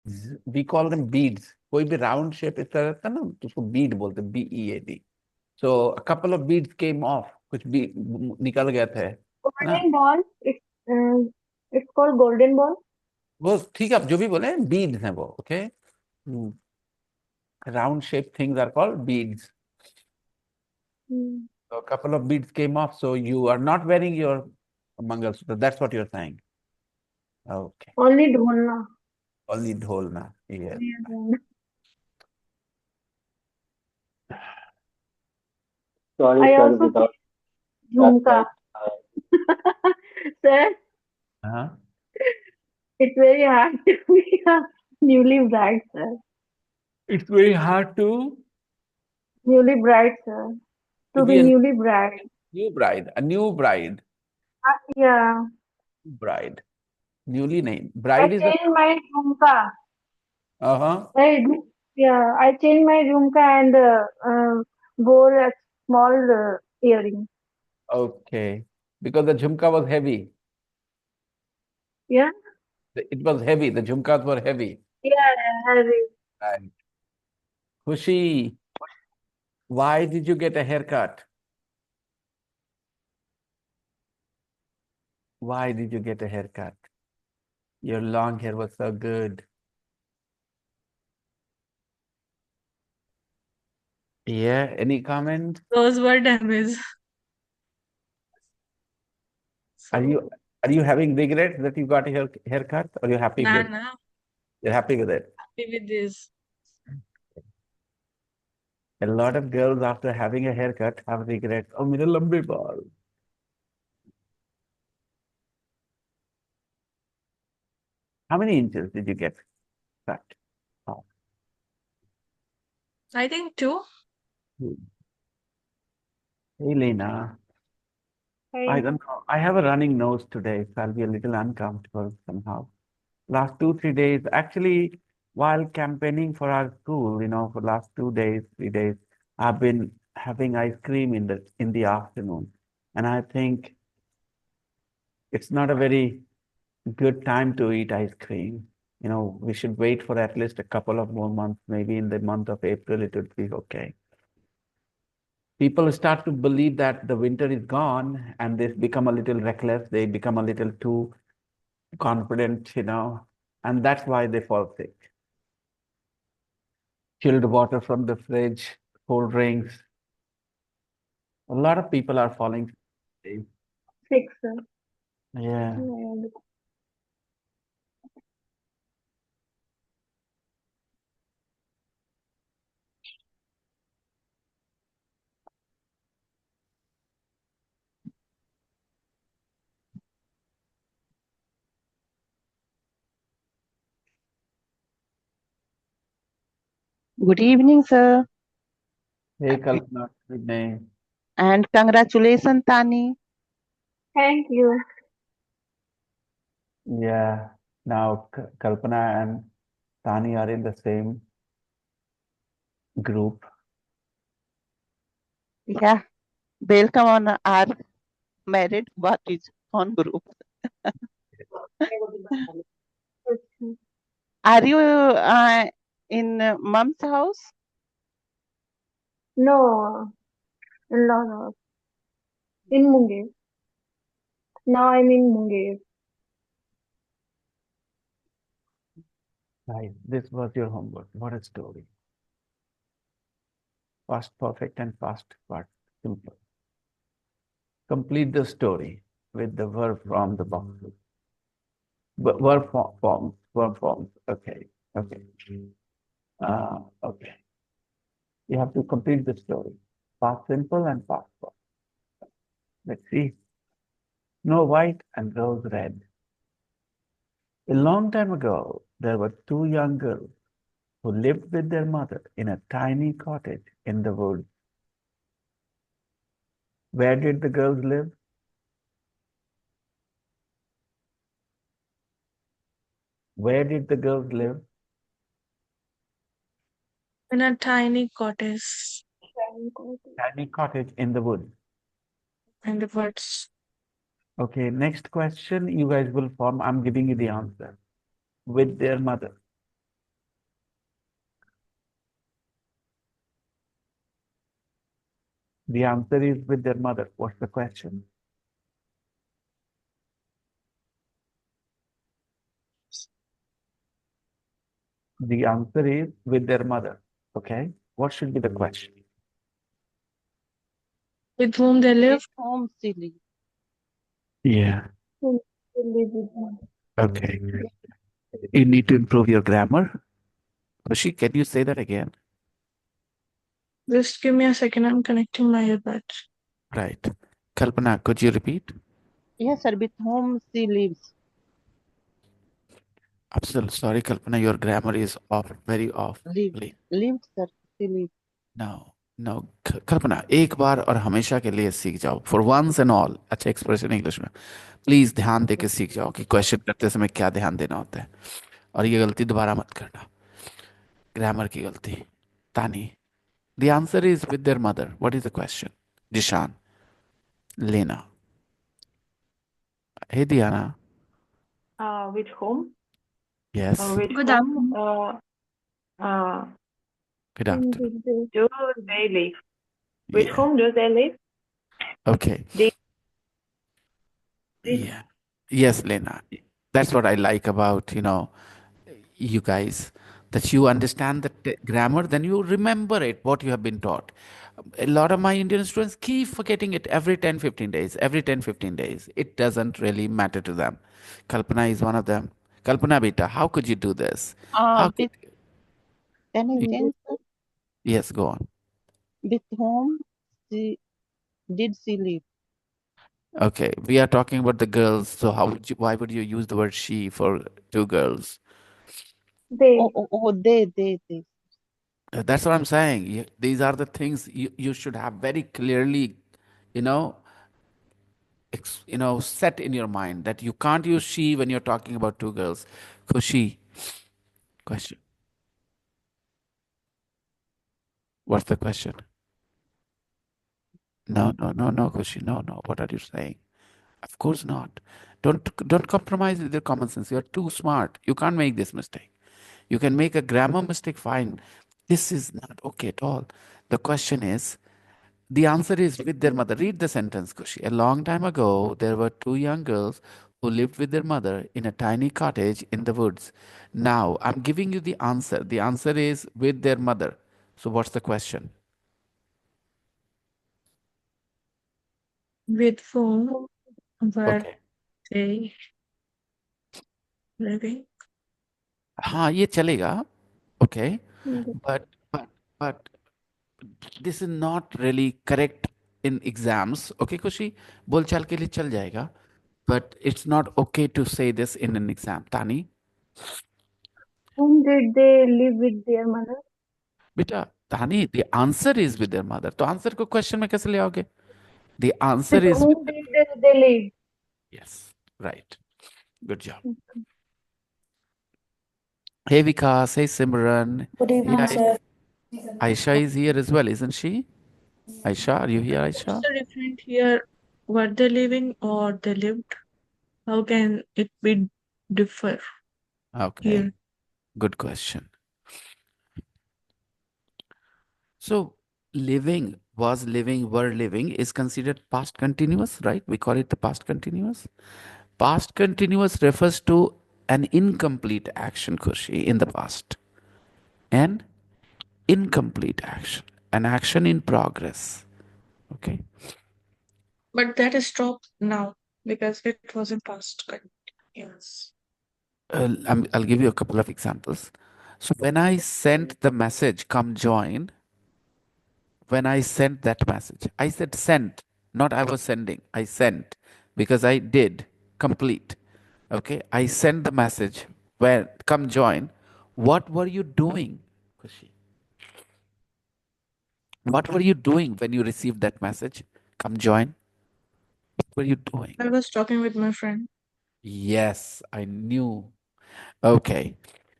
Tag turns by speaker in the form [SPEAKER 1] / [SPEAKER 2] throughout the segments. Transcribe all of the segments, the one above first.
[SPEAKER 1] We call them beads. कोई भी round shape इस तरह का ना तो उसको bead बोलते हैं, BEAD. So a couple of beads came off. कुछ भी निकल गए थे ना.
[SPEAKER 2] Golden ball. It's called golden ball.
[SPEAKER 1] वो ठीक है, आप जो भी बोले beads हैं वो. Okay. Round shape things are called beads.
[SPEAKER 2] Hmm.
[SPEAKER 1] So a couple of beads came off. So you are not wearing your Mangalsutra. That's what you're saying. Okay.
[SPEAKER 2] Only dholna.
[SPEAKER 1] Only dholna. Yes.
[SPEAKER 2] Yeah, dholna.
[SPEAKER 3] Sorry,
[SPEAKER 2] I
[SPEAKER 3] sir,
[SPEAKER 2] also
[SPEAKER 3] without
[SPEAKER 2] play
[SPEAKER 3] that
[SPEAKER 2] jhumka.
[SPEAKER 3] right.
[SPEAKER 2] Sir,
[SPEAKER 1] Uh-huh.
[SPEAKER 2] it's very hard to be a newly bride, sir.
[SPEAKER 1] It's very hard to
[SPEAKER 2] Newly bride, sir. To
[SPEAKER 1] be
[SPEAKER 2] be
[SPEAKER 1] a
[SPEAKER 2] newly bride.
[SPEAKER 1] new bride. A new bride.
[SPEAKER 2] Yeah.
[SPEAKER 1] Bride. Newly named.
[SPEAKER 2] I
[SPEAKER 1] Bride is a.
[SPEAKER 2] changed my jhumka.
[SPEAKER 1] Uh-huh.
[SPEAKER 2] Yeah, I changed my jhumka and wore a small earring.
[SPEAKER 1] Okay. Because the jhumka was heavy.
[SPEAKER 2] Yeah,
[SPEAKER 1] It was heavy. The jhumkas were heavy.
[SPEAKER 2] yeah, heavy.
[SPEAKER 1] Right. Khushi, why did you get a haircut? Why did you get a haircut? Your long hair was so good. Yeah, any comment?
[SPEAKER 4] Those were damaged.
[SPEAKER 1] Are
[SPEAKER 4] So,
[SPEAKER 1] you are you having regrets that you got a haircut, or you're happy
[SPEAKER 4] nah,
[SPEAKER 1] with
[SPEAKER 4] nah,
[SPEAKER 1] you're happy with it?
[SPEAKER 4] happy with this.
[SPEAKER 1] A lot of girls after having a haircut have regrets. Oh, मेरे लंबे बाल. How many inches did you get cut? Oh,
[SPEAKER 4] I think two.
[SPEAKER 1] hey, Lena. I
[SPEAKER 2] Hey,
[SPEAKER 1] don't know. I have a running nose today, so I'll be a little uncomfortable somehow. Last 2, 3 days, actually, while campaigning for our school, for last 2 days, 3 days, I've been having ice cream in the afternoon, and I think it's not a very good time to eat ice cream. We should wait for at least a couple of more months. Maybe in the month of April, it would be okay. People start to believe that the winter is gone and they become a little reckless. They become a little too confident, and that's why they fall sick. Chilled water from the fridge, cold drinks. A lot of people are falling sick.
[SPEAKER 2] six, sir.
[SPEAKER 1] Yeah.
[SPEAKER 2] Yeah.
[SPEAKER 5] Good evening, sir,
[SPEAKER 1] Hey, Kalpana, Vinay.
[SPEAKER 5] and congratulations, Tani.
[SPEAKER 2] Thank you.
[SPEAKER 1] Yeah. Now, Kalpana and Tani are in the same group.
[SPEAKER 5] Yeah, welcome on our married what is on group. Are you in mom's house?
[SPEAKER 2] No, no, no. In Munger. Now I'm in Munger.
[SPEAKER 1] Right. This was your homework. What a story. Past perfect and past part simple. Complete the story with the verb from the box. Verb forms. Verb forms. Okay. Okay. Okay. You have to complete the story. Past simple and past form. Let's see. Snow White and Rose Red. A long time ago, there were two young girls who lived with their mother in a tiny cottage in the woods. Where did the girls live? Where did the girls live?
[SPEAKER 4] In a tiny cottage
[SPEAKER 1] Tiny cottage in the woods.
[SPEAKER 4] in the woods.
[SPEAKER 1] Okay, next question you guys will form. I'm giving you the answer. With their mother. The answer is with their mother. What's the question? The answer is with their mother. Okay. What should be the question?
[SPEAKER 4] With whom they live?
[SPEAKER 5] With whom she lives.
[SPEAKER 1] Yeah.
[SPEAKER 2] Who live with mother.
[SPEAKER 1] Okay. You need to improve your grammar. Rishi, can you say that again?
[SPEAKER 4] Just give me a second. I'm connecting my earbuds.
[SPEAKER 1] Right. Kalpana, could you repeat?
[SPEAKER 5] Yes, sir. With whom she lives.
[SPEAKER 1] I'm so sorry, Kalpana, your grammar is off, very off.
[SPEAKER 5] Live.
[SPEAKER 1] Please.
[SPEAKER 5] Lived, sir. She lives.
[SPEAKER 1] No, no. कल्पना एक बार और हमेशा के लिए सीख जाओ for once and all अच्छा expression English में please ध्यान दे के सीख जाओ कि क्वेश्चन करते समय क्या ध्यान देना होता है और ये गलती दोबारा मत करना ग्रामर की गलती तानी the answer is with their mother what is the question Zeeshan लेना हे दियाना
[SPEAKER 3] With whom?
[SPEAKER 1] Yes
[SPEAKER 3] With
[SPEAKER 4] Good
[SPEAKER 3] whom?
[SPEAKER 4] afternoon.
[SPEAKER 3] Uh,
[SPEAKER 1] good
[SPEAKER 2] Whom
[SPEAKER 1] afternoon
[SPEAKER 2] did they?
[SPEAKER 3] do they live? With
[SPEAKER 1] या
[SPEAKER 3] whom do they live?
[SPEAKER 1] Okay
[SPEAKER 3] Did,
[SPEAKER 1] yeah yes Lena that's what I like about you guys that you understand the grammar then you remember it what you have been taught a lot of my Indian students keep forgetting it every 10-15 days every 10-15 days it doesn't really matter to them Kalpana is one of them Kalpana beta how could you do this how could
[SPEAKER 5] With anything, sir.
[SPEAKER 1] yes go on
[SPEAKER 5] With whom she did she live?
[SPEAKER 1] okay we are talking about the girls so why would you use the word she for two girls
[SPEAKER 2] They.
[SPEAKER 5] They.
[SPEAKER 1] That's what I'm saying. These are the things you should have very clearly, you know, set in your mind that you can't use she when you're talking about two girls. Kushi, question. What's the question? No, no, no, no, Kushi. No, no. What are you saying? Of course not. Don't compromise with your common sense. You're too smart. You can't make this mistake. You can make a grammar mistake, fine. This is not okay at all. The question is, the answer is with their mother. Read the sentence, Kushi. A long time ago, there were two young girls who lived with their mother in a tiny cottage in the woods. Now, I'm giving you the answer. The answer is with their mother. So, what's the question?
[SPEAKER 4] With whom were
[SPEAKER 1] Okay.
[SPEAKER 4] they living?
[SPEAKER 1] हाँ ये चलेगा okay but this is not really correct in exams okay खुशी बोलचाल के लिए चल जाएगा but it's not okay to say this in an exam Tani
[SPEAKER 2] Whom did they live with their mother?
[SPEAKER 1] बेटा Tani the answer is with their mother तो answer को question में कैसे ले आओगे the answer
[SPEAKER 2] With
[SPEAKER 1] is with
[SPEAKER 2] whom
[SPEAKER 1] their
[SPEAKER 2] did they live?
[SPEAKER 1] yes right good job hey Vikas hey Simran
[SPEAKER 6] Good
[SPEAKER 1] hey
[SPEAKER 6] evening, sir.
[SPEAKER 1] Aisha is here as well isn't she Aisha are you here
[SPEAKER 4] What's
[SPEAKER 1] Aisha
[SPEAKER 4] the difference here? Were they living or they lived? How can it be differ
[SPEAKER 1] okay
[SPEAKER 4] here?
[SPEAKER 1] good question. So, living, was living, were living is considered past continuous, right? We call it the past continuous. Past continuous refers to an incomplete action, Kushi, in the past. An incomplete action, an action in progress. Okay.
[SPEAKER 4] But that is stopped now because it wasn't past continuous.
[SPEAKER 1] I'll give you a couple of examples. So, when I sent the message, come join, when I sent that message, I said sent, not I was sending. I sent because I did complete. Okay, I sent the message where come join. What were you doing, Kushi? What were you doing when you received that message? Come join. What were you doing?
[SPEAKER 4] I was talking with my friend.
[SPEAKER 1] Yes, I knew. Okay,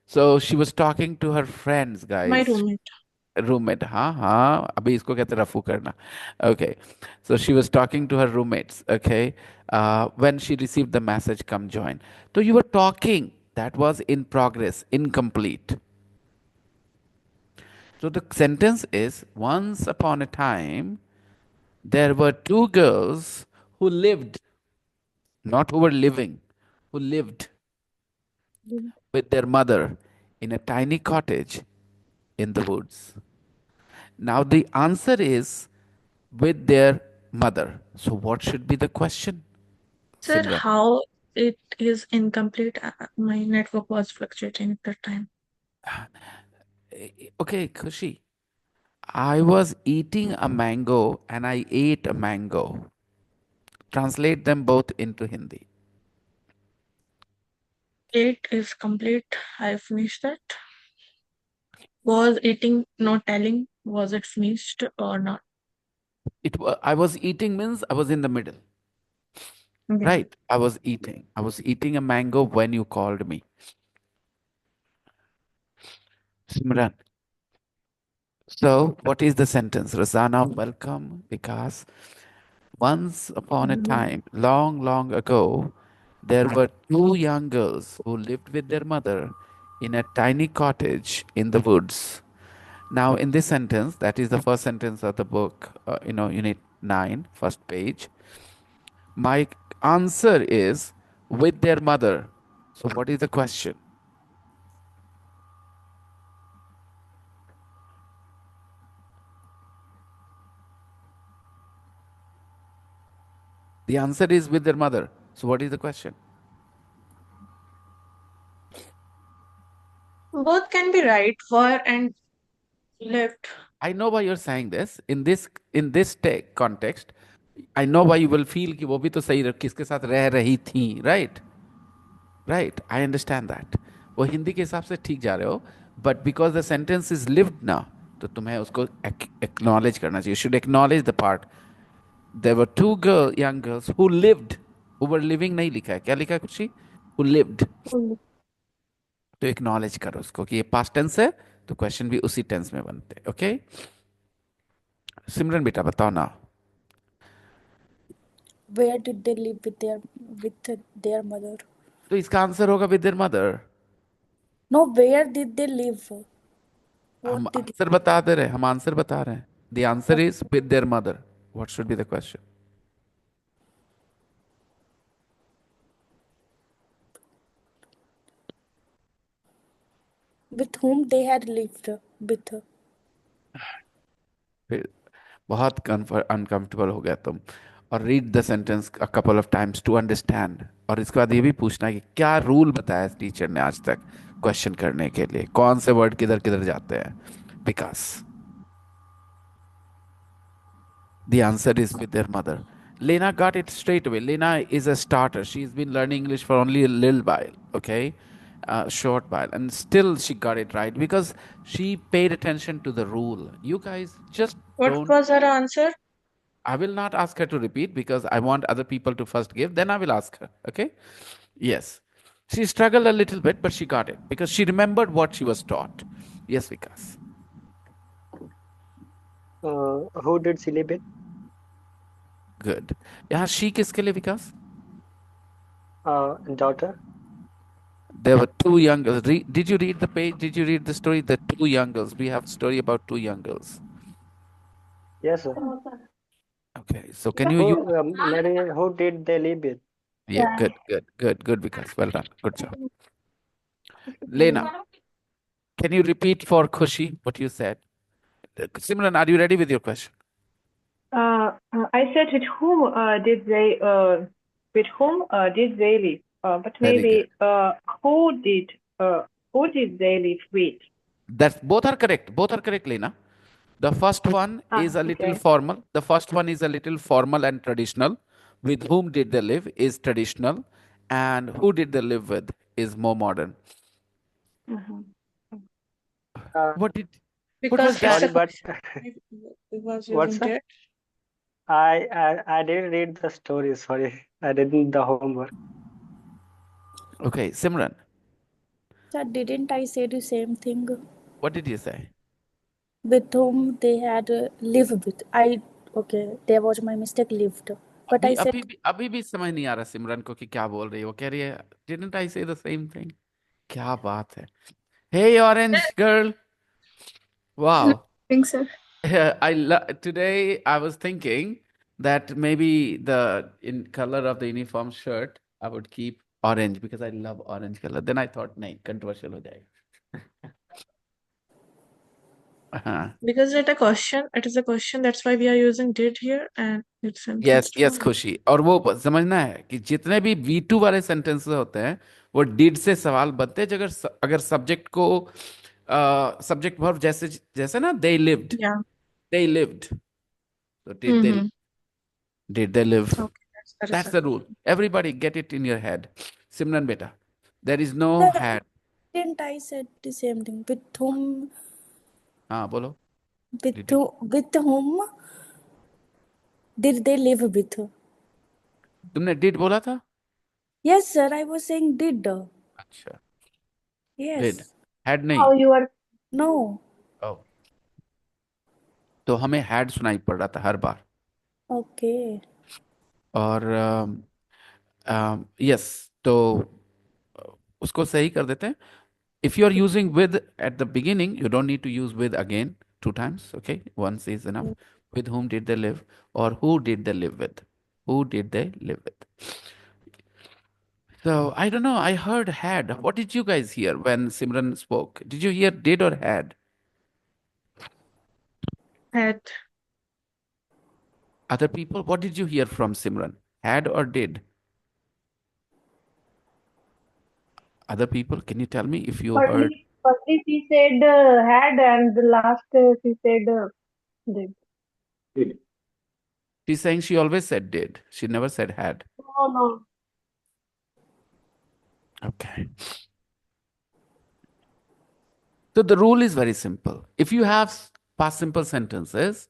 [SPEAKER 1] so she was talking to her friends,
[SPEAKER 4] My
[SPEAKER 1] guys.
[SPEAKER 4] roommate.
[SPEAKER 1] Roommate, हाँ हाँ अभी इसको कहते हैं रफू करना okay so she was talking to her roommates okay when she received the message come join so you were talking that was in progress incomplete so the sentence is once upon a time
[SPEAKER 6] There were two girls who lived, not who were living, who lived with their mother in a tiny cottage in the woods. Now, the answer is with their mother. So, what should be the question,
[SPEAKER 4] Sir,
[SPEAKER 6] Simran?
[SPEAKER 4] how it is incomplete? My network was fluctuating at that time.
[SPEAKER 6] Okay, Kushi. I was eating a mango and I ate a mango. Translate them both into Hindi.
[SPEAKER 4] It is complete. I finished that. Was eating, not telling. Was it finished or not?
[SPEAKER 6] I was eating means I was in the middle.
[SPEAKER 4] Okay.
[SPEAKER 6] Right. I was eating. I was eating a mango when you called me. Simran. So, what is the sentence? Razana, welcome. Because once upon a time, long, long ago, there were two young girls who lived with their mother in a tiny cottage in the woods. Now, in this sentence, that is the first sentence of the book, unit 9, first page. My answer is with their mother. So, what is the question? The answer is with their mother. So, what is the question?
[SPEAKER 4] Both can be right. Were and left.
[SPEAKER 6] I know why you're saying this. In this context, I know why you will feel कि वो भी तो सही किसके साथ रह रही थी, right? Right. I understand that. वो हिंदी के हिसाब से ठीक जा रहे हो, but because the sentence is lived ना, तो तुम्हें उसको acknowledge करना चाहिए. You should acknowledge the part. There were two young girls who lived, who were living नहीं लिखा है. क्या लिखा है खुशी? Who lived. तो acknowledge करो उसको कि ये past tense है, तो question भी उसी tense में बनते. Okay? सिमरन बेटा बताओ ना.
[SPEAKER 7] Where did they live with their mother?
[SPEAKER 6] तो इसका आंसर होगा with their mother.
[SPEAKER 7] No, where did they live?
[SPEAKER 6] हम
[SPEAKER 7] What did
[SPEAKER 6] आंसर बता दे रहे हैं, हम आंसर बता रहे हैं. The answer is with their mother. What should be the question?
[SPEAKER 7] with whom they had lived with?
[SPEAKER 6] फिर बहुत अनकंफर्टेबल हो गया तुम. और read the sentence a couple of times to understand. और इसके बाद ये भी पूछना है कि क्या रूल बताया टीचर ने आज तक क्वेश्चन करने के लिए, कौन से वर्ड किधर किधर जाते हैं. विकास. The answer is with their mother. Lena got it straight away. Lena is a starter. She's been learning English for only a little while, okay? Short while. And still she got it right because she paid attention to the rule. You guys just
[SPEAKER 4] What
[SPEAKER 6] don't.
[SPEAKER 4] was her answer?
[SPEAKER 6] I will not ask her to repeat because I want other people to first give, then I will ask her, okay? Yes. She struggled a little bit, but she got it because she remembered what she was taught. Yes, Vikas.
[SPEAKER 8] Who did she live with?
[SPEAKER 6] Good. यहाँ she किसके लिए विकास?
[SPEAKER 8] Daughter.
[SPEAKER 6] There were two young girls. Did you read the page? Did you read the story? The two young girls. We have a story about two young girls.
[SPEAKER 8] Yes, sir.
[SPEAKER 6] Okay. So can you use?
[SPEAKER 8] Maybe who did they live with?
[SPEAKER 6] Yeah. Good, Vikas. Well done. Good job. Lena, can you repeat for Khushi what you said? Simran, are you ready with your question?
[SPEAKER 3] I said with whom did they live? But
[SPEAKER 6] Very
[SPEAKER 3] maybe who did they live with?
[SPEAKER 6] That's both are correct. Both are correct, Lena. The first one is a little
[SPEAKER 3] Okay.
[SPEAKER 6] formal. The first one is a little formal and traditional. With whom did they live is traditional, and who did they live with is more modern.
[SPEAKER 3] Mhm.
[SPEAKER 6] What did? What
[SPEAKER 4] Because
[SPEAKER 6] was
[SPEAKER 4] it's
[SPEAKER 6] that?
[SPEAKER 8] Sorry,
[SPEAKER 4] a
[SPEAKER 8] but
[SPEAKER 4] because
[SPEAKER 8] what's
[SPEAKER 4] using
[SPEAKER 8] that?
[SPEAKER 4] it.
[SPEAKER 8] I didn't read the story. Sorry, I didn't the homework.
[SPEAKER 6] Okay, Simran,
[SPEAKER 7] Sir, didn't I say the same thing?
[SPEAKER 6] what did you say?
[SPEAKER 7] With whom they had lived with. Okay, there was my mistake, lived. But I said
[SPEAKER 6] अभी भी समझ नहीं आ रहा सिमरन को कि क्या बोल रही है. वो कह रही है, didn't I say the same thing? क्या बात है? Hey, orange girl. Wow.
[SPEAKER 9] Think so.
[SPEAKER 6] Today I was thinking that maybe the in color of the uniform shirt I would keep orange because I love orange color. Then I thought, nahi, controversial ho jayega.
[SPEAKER 4] Because it is a question, that's why we are using did here, and it's in
[SPEAKER 6] yes
[SPEAKER 4] first
[SPEAKER 6] yes
[SPEAKER 4] form.
[SPEAKER 6] खुशी। और वो समझना है कि जितने भी V2 वाले sentences होते हैं वो डिड से सवाल बनते हैं। अगर अगर सब्जेक्ट को सब्जेक्ट वर्ब जैसे जैसे ना
[SPEAKER 4] Yeah.
[SPEAKER 6] they lived, so
[SPEAKER 4] Mm-hmm.
[SPEAKER 6] did they live?
[SPEAKER 4] Okay, that's the
[SPEAKER 6] That's
[SPEAKER 4] result.
[SPEAKER 6] the rule. Everybody get it in your head. Simran beta, there is no
[SPEAKER 7] Sir,
[SPEAKER 6] had.
[SPEAKER 7] didn't I said the same thing? With whom?
[SPEAKER 6] हाँ बोलो।
[SPEAKER 7] With
[SPEAKER 6] Did it?
[SPEAKER 7] with whom did they live with?
[SPEAKER 6] तुमने did बोला था?
[SPEAKER 7] Yes, sir. I was saying did.
[SPEAKER 6] अच्छा, did
[SPEAKER 7] Yes.
[SPEAKER 6] had नहीं।
[SPEAKER 2] How you are?
[SPEAKER 7] No.
[SPEAKER 6] oh. तो हमें had सुनाई पड़ रहा था हर बार।
[SPEAKER 7] Okay.
[SPEAKER 6] और यस तो उसको सही कर देते हैं। If you are using with at the beginning, you don't need to use with again 2 times. Okay, once is enough. With whom did they live, or who did they live with? Who did they live with? So I don't know. I heard had. What did you guys hear when Simran spoke? Did you hear did or had?
[SPEAKER 4] Had.
[SPEAKER 6] Other people, what did you hear from Simran? Had or did? Other people, can you tell me if you heard?
[SPEAKER 2] Firstly she said had, and the last she said did.
[SPEAKER 6] She's saying she always said did. She never said had.
[SPEAKER 2] No, no.
[SPEAKER 6] Okay. So the rule is very simple. If you have past simple sentences,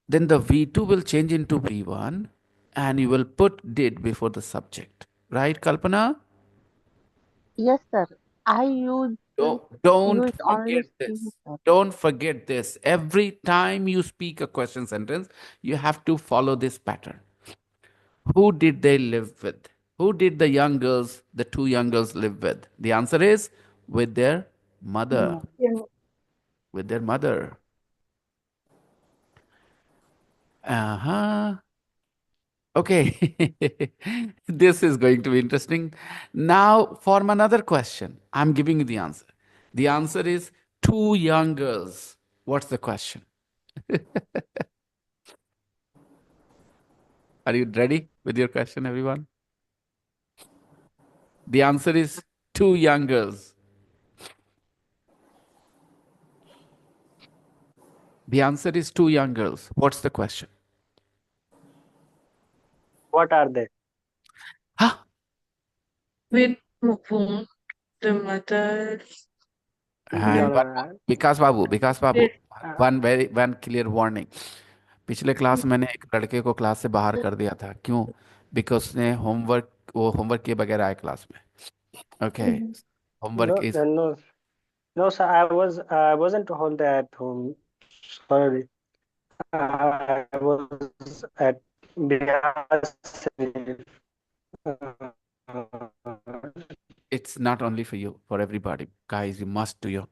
[SPEAKER 6] then the V2 will change into V1 and you will put did before the subject. Right, Kalpana?
[SPEAKER 5] Yes, sir. I use
[SPEAKER 6] Don't
[SPEAKER 5] use only
[SPEAKER 6] forget
[SPEAKER 5] see,
[SPEAKER 6] this.
[SPEAKER 5] sir.
[SPEAKER 6] Don't forget this. Every time you speak a question sentence, you have to follow this pattern. Who did they live with? Who did the young girls, the 2 young girls live with? The answer is with their mother.
[SPEAKER 5] No.
[SPEAKER 2] Yeah.
[SPEAKER 6] With their mother. Uh-huh. Okay. This is going to be interesting. Now, for another question, I'm giving you the answer. The answer is 2 young girls. What's the question? Are you ready with your question, everyone? The answer is 2 young girls. The answer is 2 young girls. What's the question?
[SPEAKER 8] What are they?
[SPEAKER 6] Huh?
[SPEAKER 4] With whom the mother
[SPEAKER 6] And
[SPEAKER 8] No,
[SPEAKER 6] one more.
[SPEAKER 8] no.
[SPEAKER 6] Vikas Babu,
[SPEAKER 4] did.
[SPEAKER 6] one clear warning. पिछले class मैंने एक लड़के को class से बाहर कर दिया था। क्यों? बिकॉज उसने होमवर्क किए बगैर आया क्लास में। Okay, homework
[SPEAKER 8] No,
[SPEAKER 6] is
[SPEAKER 8] no, no, sir. I wasn't told at home. Sorry, I was at Bihar.
[SPEAKER 6] it's not only for you, for everybody. Guys, you must do your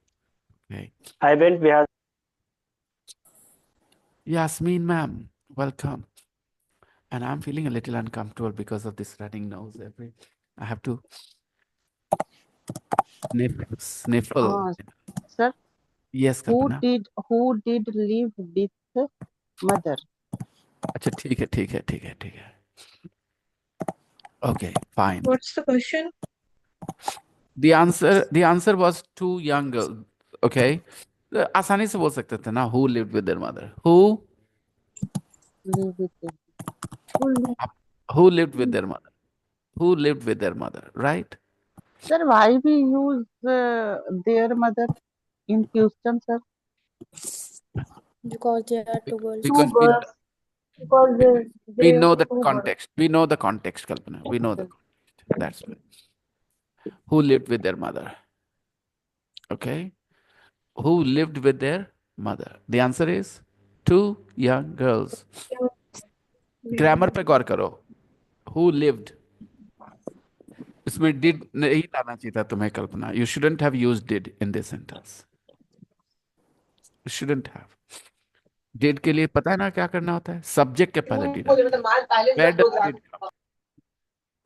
[SPEAKER 6] okay.
[SPEAKER 8] I went Bihar.
[SPEAKER 6] Yasmin ma'am, welcome. And I'm feeling a little uncomfortable because of this running nose. I have to sniffle.
[SPEAKER 5] Sir,
[SPEAKER 6] Yes,
[SPEAKER 5] who
[SPEAKER 6] Kalpana.
[SPEAKER 5] did live with mother?
[SPEAKER 6] अच्छा ठीक है. Okay, fine.
[SPEAKER 4] What's the question?
[SPEAKER 6] The answer was 2 young girls. Okay. आसानी से बोल सकते थे ना, who lived with their mother?
[SPEAKER 5] Live with them.
[SPEAKER 6] Who lived with their mother? Who lived with their mother, right?
[SPEAKER 5] Sir, why we use their mother in question, sir?
[SPEAKER 7] Because there are two girls.
[SPEAKER 6] Because
[SPEAKER 2] Two girls, because
[SPEAKER 6] we
[SPEAKER 2] they
[SPEAKER 6] know the
[SPEAKER 2] two girls.
[SPEAKER 6] context. We know the context, Kalpana. We know the context. That's why. Who lived with their mother? Okay. Who lived with their mother? The answer is 2 young girls. Grammar पे गौर करो. Who lived? इसमें did नहीं लाना चाहिए था तुम्हें, कल्पना. You shouldn't have used did in this sentence. You shouldn't have. Did के लिए पता है ना क्या करना होता है? Subject के पहले did आता है.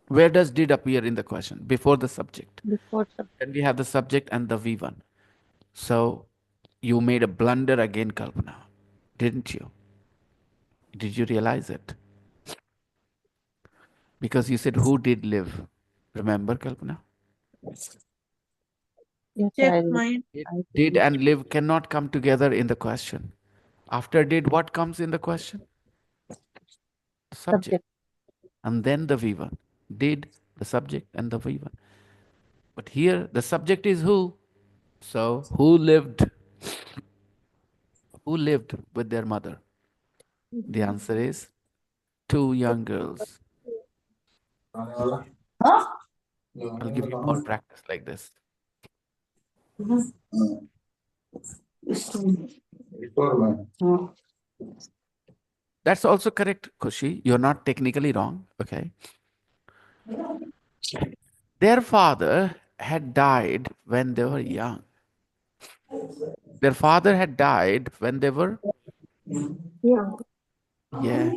[SPEAKER 6] Where does did appear in the question? Before the subject.
[SPEAKER 5] before subject.
[SPEAKER 6] Then we have the subject and the V1. So you made a blunder again, Kalpana, didn't you? Did you realize it? Because you said who did live. Remember, Kalpana?
[SPEAKER 5] Yes,
[SPEAKER 4] Check
[SPEAKER 5] I
[SPEAKER 4] mine.
[SPEAKER 5] I
[SPEAKER 6] Did and live cannot come together in the question. After did, what comes in the question? The subject.
[SPEAKER 5] subject.
[SPEAKER 6] And then the V1. Did, the subject, and the V1. But here the subject is who. So who lived? Who lived with their mother? The answer is two young girls. I'll give you more practice like this. That's also correct, Kushi. You're not technically wrong. Okay. Their father had died when they were young. Their father had died when they were,
[SPEAKER 2] Yeah.
[SPEAKER 6] yeah.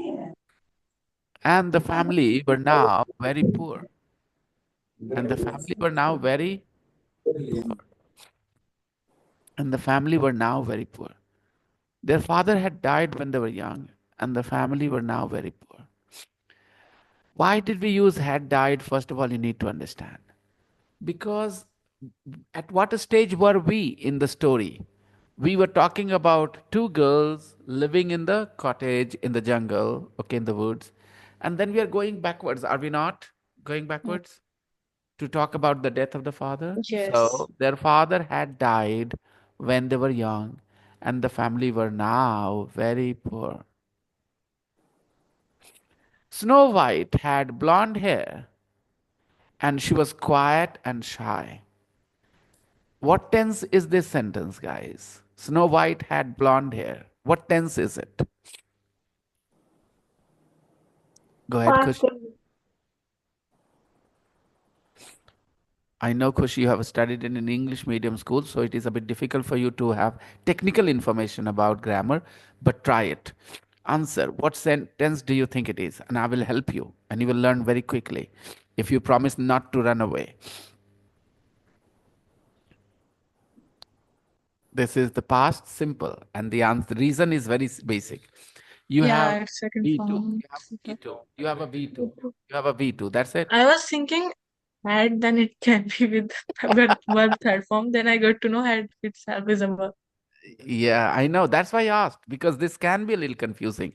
[SPEAKER 6] And the family were now very poor. And the family were now very poor. And the family were now very poor. Their father had died when they were young, and the family were now very poor. Why did we use had died? First of all, you need to understand. Because at what stage were we in the story? We were talking about two girls living in the cottage in the jungle, okay, in the woods. And then we are going backwards, are we not? Going backwards to talk about the death of the father?
[SPEAKER 4] Yes.
[SPEAKER 6] So their father had died when they were young, and the family were now very poor. Snow White had blonde hair and she was quiet and shy. What tense is this sentence, guys? Snow White had blonde hair. What tense is it? Go ahead,
[SPEAKER 2] Past
[SPEAKER 6] Kushi.
[SPEAKER 2] tense.
[SPEAKER 6] I know, Kushi, you have studied in an English medium school, so it is a bit difficult for you to have technical information about grammar, but try it. Answer. What sentence do you think it is? And I will help you, and you will learn very quickly if you promise not to run away. This is the past simple, and the reason is very basic. You have
[SPEAKER 4] Yeah, it's second
[SPEAKER 6] V2.
[SPEAKER 4] form.
[SPEAKER 6] You have V2. You have a V2. You have a V2. That's it.
[SPEAKER 4] I was thinking had, then it can be with verb third form. Then I got to know had itself is a verb.
[SPEAKER 6] Yeah, I know. That's why I asked, because this can be a little confusing.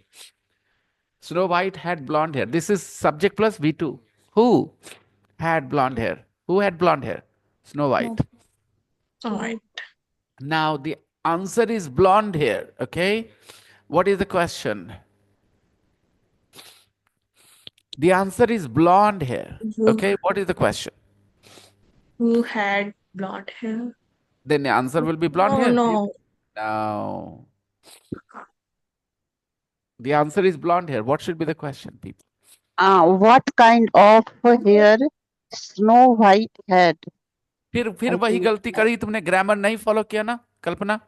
[SPEAKER 6] Snow White had blonde hair. This is subject plus V2. Who had blonde hair? Who had blonde hair? Snow White.
[SPEAKER 4] All right.
[SPEAKER 6] Now the answer is blonde hair. Okay. What is the question? The answer is blonde hair.
[SPEAKER 4] Who,
[SPEAKER 6] Okay. What is the question?
[SPEAKER 4] who had blonde hair?
[SPEAKER 6] Then the answer will be blonde
[SPEAKER 4] Oh
[SPEAKER 6] hair.
[SPEAKER 4] no.
[SPEAKER 6] No. The answer is blonde hair. What should be the question, people?
[SPEAKER 5] What kind of hair Snow White had?
[SPEAKER 6] फिर
[SPEAKER 5] I
[SPEAKER 6] वही
[SPEAKER 5] think.
[SPEAKER 6] गलती करी तुमने, grammar नहीं follow किया ना कल्पना?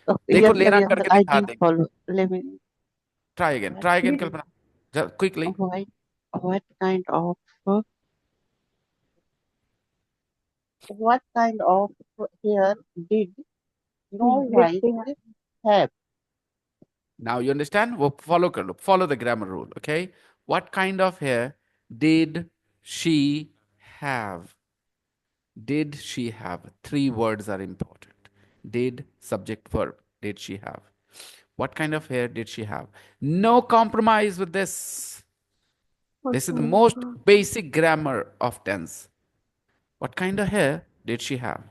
[SPEAKER 5] Oh,
[SPEAKER 6] देखो लेना
[SPEAKER 5] yes, sir.
[SPEAKER 6] करके
[SPEAKER 5] I
[SPEAKER 6] दिखा
[SPEAKER 5] didn't
[SPEAKER 6] देंगे.
[SPEAKER 5] follow. Let me.
[SPEAKER 6] Try again, Kalpana. Quickly.
[SPEAKER 5] What kind of what kind of hair did Snow White have?
[SPEAKER 6] Now you understand? वो follow कर लो. Follow the grammar rule. Okay. What kind of hair did she have? Did she have? Three words are important. Did, subject, verb. Did she have? What kind of hair did she have? No compromise with this. This is the most basic grammar of tense. What kind of hair did she have?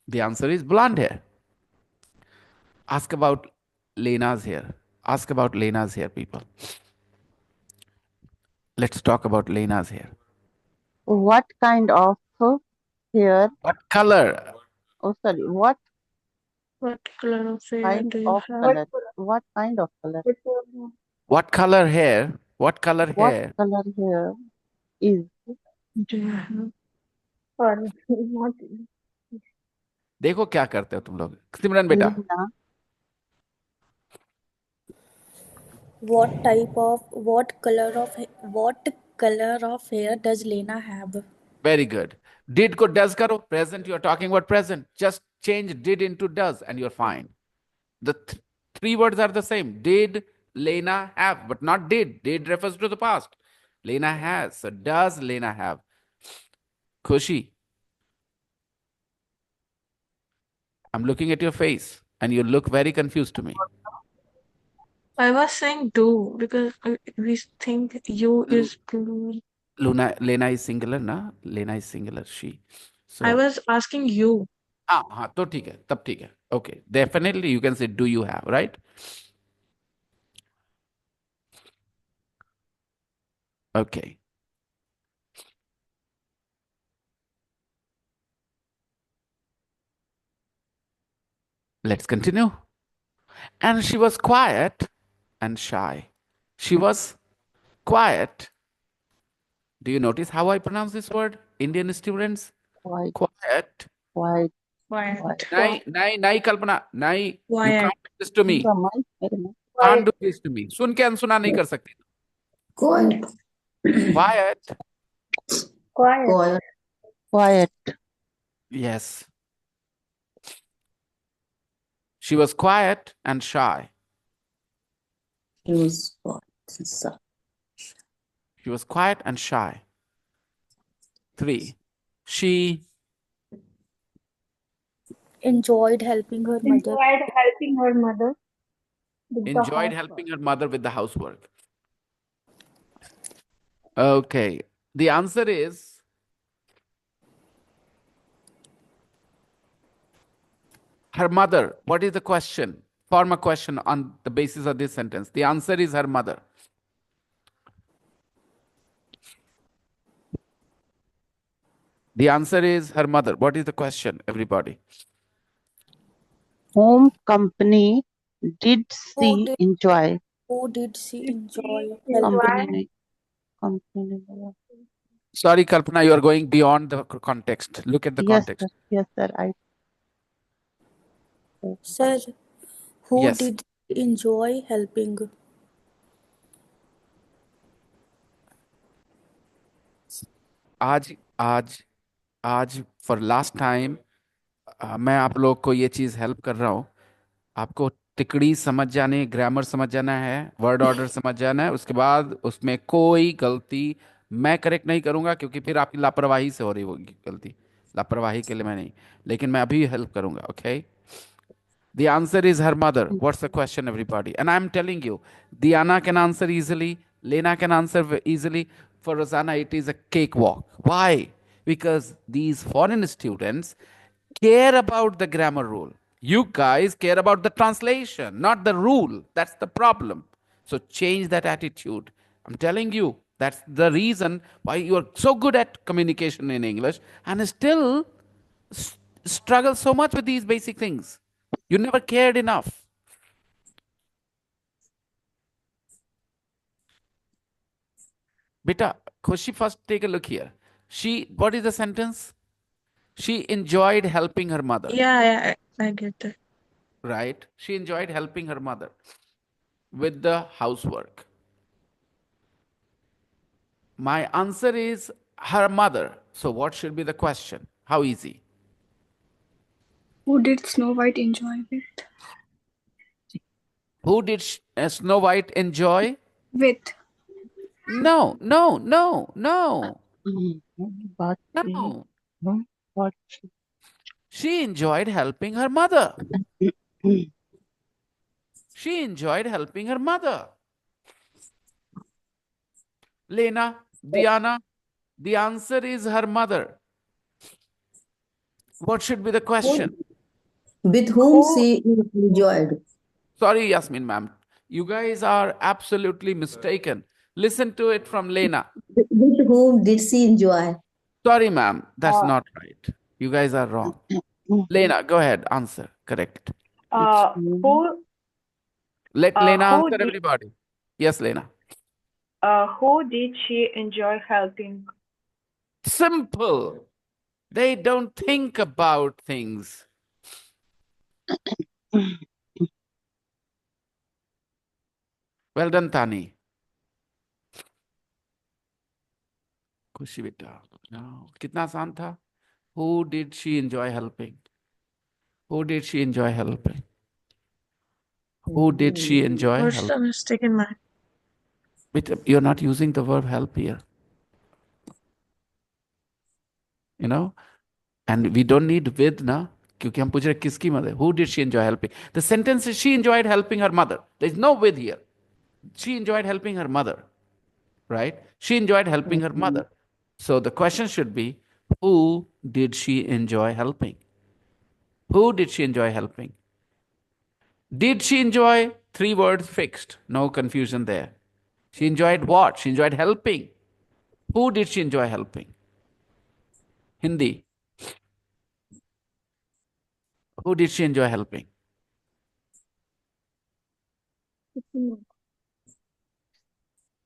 [SPEAKER 6] The answer is blonde hair. Ask about Lena's hair. Ask about Lena's hair, people. Let's talk about Lena's hair.
[SPEAKER 5] What kind of hair?
[SPEAKER 6] What color?
[SPEAKER 5] Oh, sorry. What
[SPEAKER 4] What color of hair
[SPEAKER 5] kind
[SPEAKER 4] do you
[SPEAKER 5] of
[SPEAKER 4] have?
[SPEAKER 5] color? What kind of color?
[SPEAKER 6] What color hair? What color
[SPEAKER 5] What
[SPEAKER 6] hair?
[SPEAKER 5] color hair is
[SPEAKER 4] Do you have?
[SPEAKER 2] Or not.
[SPEAKER 6] देखो क्या करते हो तुम लोग. सिमरन बेटा,
[SPEAKER 5] Lena?
[SPEAKER 7] What color of hair does Lena have?
[SPEAKER 6] Very good. Did ko does karo. Present, you are talking about present. Just change did into does and you're fine. The three words are the same. Did Lena have, but not did. Did refers to the past. Lena has. So does Lena have? Khushi, I'm looking at your face and you look very confused to me.
[SPEAKER 4] I was saying do because we think you
[SPEAKER 6] L-
[SPEAKER 4] is plural.
[SPEAKER 6] Lena is singular, na? Lena is singular, she.
[SPEAKER 4] I
[SPEAKER 6] So,
[SPEAKER 4] was asking you.
[SPEAKER 6] हाँ तो ठीक है, तब ठीक है. Okay, definitely you can say do you have, right? Okay. Let's continue. And she was quiet and shy. She was quiet. Do you notice how I pronounce this word? Indian students?
[SPEAKER 5] Quite,
[SPEAKER 6] Quiet.
[SPEAKER 5] quite,
[SPEAKER 4] Quiet.
[SPEAKER 5] quite.
[SPEAKER 6] Nai Kalpana. Nai, you
[SPEAKER 4] Quiet.
[SPEAKER 6] can't do this to me. Can't do this to me. सुन के अनसुना नहीं कर सकती.
[SPEAKER 9] Quiet.
[SPEAKER 6] Quiet.
[SPEAKER 2] Quiet.
[SPEAKER 9] Quiet.
[SPEAKER 5] Quiet.
[SPEAKER 6] Yes. She was quiet and shy.
[SPEAKER 9] She was quiet. So,
[SPEAKER 6] She was quiet and shy. 3. She
[SPEAKER 7] Enjoyed helping her mother.
[SPEAKER 2] Enjoyed helping her mother with the
[SPEAKER 6] enjoyed
[SPEAKER 2] housework.
[SPEAKER 6] helping her mother with the housework. Okay. The answer is her mother. What is the question? Form a question on the basis of this sentence. The answer is her mother. The answer is her mother. What is the question, everybody?
[SPEAKER 5] Whom company did she enjoy?
[SPEAKER 7] Who did she enjoy
[SPEAKER 2] Enjoy.
[SPEAKER 7] helping?
[SPEAKER 5] Company. Company.
[SPEAKER 6] Sorry, Kalpana, you are going beyond the context. Look at the
[SPEAKER 5] Yes,
[SPEAKER 6] context.
[SPEAKER 5] sir. Yes, sir.
[SPEAKER 7] Sir, who
[SPEAKER 6] Yes.
[SPEAKER 7] did she enjoy helping?
[SPEAKER 6] आज आज आज for last time मैं आप लोग को ये चीज़ help कर रहा हूँ. आपको टिकड़ी समझ जाने, ग्रामर समझ जाना है, वर्ड ऑर्डर समझ जाना है. उसके बाद उसमें कोई गलती मैं करेक्ट नहीं करूँगा क्योंकि फिर आपकी लापरवाही से हो रही होगी गलती. लापरवाही के लिए मैं नहीं, लेकिन मैं अभी हेल्प करूँगा. Okay. The answer is her mother. What's the question, everybody? And I'm telling you, Diana can answer easily, Lena can answer easily. For Rosanna, it is a cakewalk. Why? Because these foreign students care about the grammar rule. You guys care about the translation, not the rule. That's the problem. So change that attitude. I'm telling you, that's the reason why you are so good at communication in English and still struggle so much with these basic things. You never cared enough. Beta, Khushi, first take a look here. What is the sentence? She enjoyed helping her mother.
[SPEAKER 4] Yeah, I get it.
[SPEAKER 6] Right? She enjoyed helping her mother with the housework. My answer is her mother. So what should be the question? How easy?
[SPEAKER 10] Who did Snow White enjoy with?
[SPEAKER 6] Who did Snow White enjoy?
[SPEAKER 10] With.
[SPEAKER 6] No, no, no, no,
[SPEAKER 5] But
[SPEAKER 6] no.
[SPEAKER 5] what?
[SPEAKER 6] She enjoyed helping her mother. She enjoyed helping her mother. Lena, Diana, the answer is her mother. What should be the question?
[SPEAKER 9] with whom she enjoyed?
[SPEAKER 6] Sorry, Yasmin ma'am. You guys are absolutely mistaken. Listen to it from Lena.
[SPEAKER 9] With whom did she enjoy?
[SPEAKER 6] Sorry, ma'am. That's not right. You guys are wrong. Lena, go ahead. Answer. Correct.
[SPEAKER 3] Who
[SPEAKER 6] Let Lena
[SPEAKER 3] who
[SPEAKER 6] answer
[SPEAKER 3] did
[SPEAKER 6] everybody. Yes, Lena.
[SPEAKER 3] who did she enjoy helping?
[SPEAKER 6] Simple. They don't think about things. Well done, Tani. खुशी बेटा. No. कितना आसान था? Who did she enjoy helping? Who did she enjoy helping? Who did she enjoy
[SPEAKER 4] What's
[SPEAKER 6] helping?
[SPEAKER 4] the mistake in my?
[SPEAKER 6] But you're not using the verb help here. You know? And we don't need with na. क्योंकि हम पूछ रहे किसकी mother? Who did she enjoy helping? The sentence is she enjoyed helping her mother. There is no with here. She enjoyed helping her mother, right? She enjoyed helping her mother. So the question should be, who did she enjoy helping? Who did she enjoy helping? Did she enjoy? Three words fixed. No confusion there. She enjoyed what? She enjoyed helping. Who did she enjoy helping? Hindi. Who did she enjoy helping?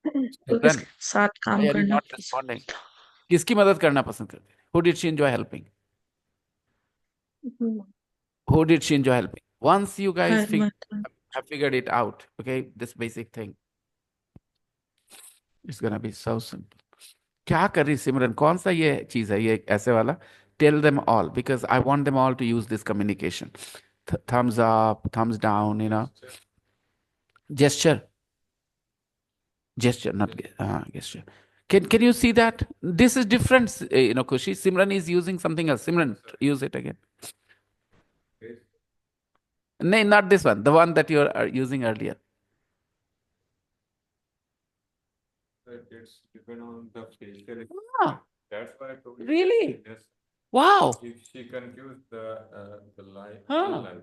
[SPEAKER 4] तो
[SPEAKER 6] Run.
[SPEAKER 4] किसके साथ
[SPEAKER 6] Why
[SPEAKER 4] काम
[SPEAKER 6] are you
[SPEAKER 4] करना
[SPEAKER 6] not responding? किसकी मदद करना पसंद करते? Who did she enjoy helping? Who did she enjoy helping? Once you guys
[SPEAKER 4] हर मतलब
[SPEAKER 6] have figured it out, okay, this basic thing, it's gonna be so simple. क्या कर रही सिमरन? कौन सा ये चीज है ये ऐसे वाला? Tell them all because I want them all to use this communication. Thumbs up, thumbs down, you know. Gesture, not gesture. Can you see that? This is different, you know, Kushi. Simran is using something else. Simran, use it again. No, not this one. The one that you are using earlier.
[SPEAKER 11] It's depend on the facial.
[SPEAKER 6] Ah,
[SPEAKER 11] That's why I told you.
[SPEAKER 6] really?
[SPEAKER 11] Yes.
[SPEAKER 6] Wow.
[SPEAKER 11] She confused the line.
[SPEAKER 6] Huh.
[SPEAKER 11] Line.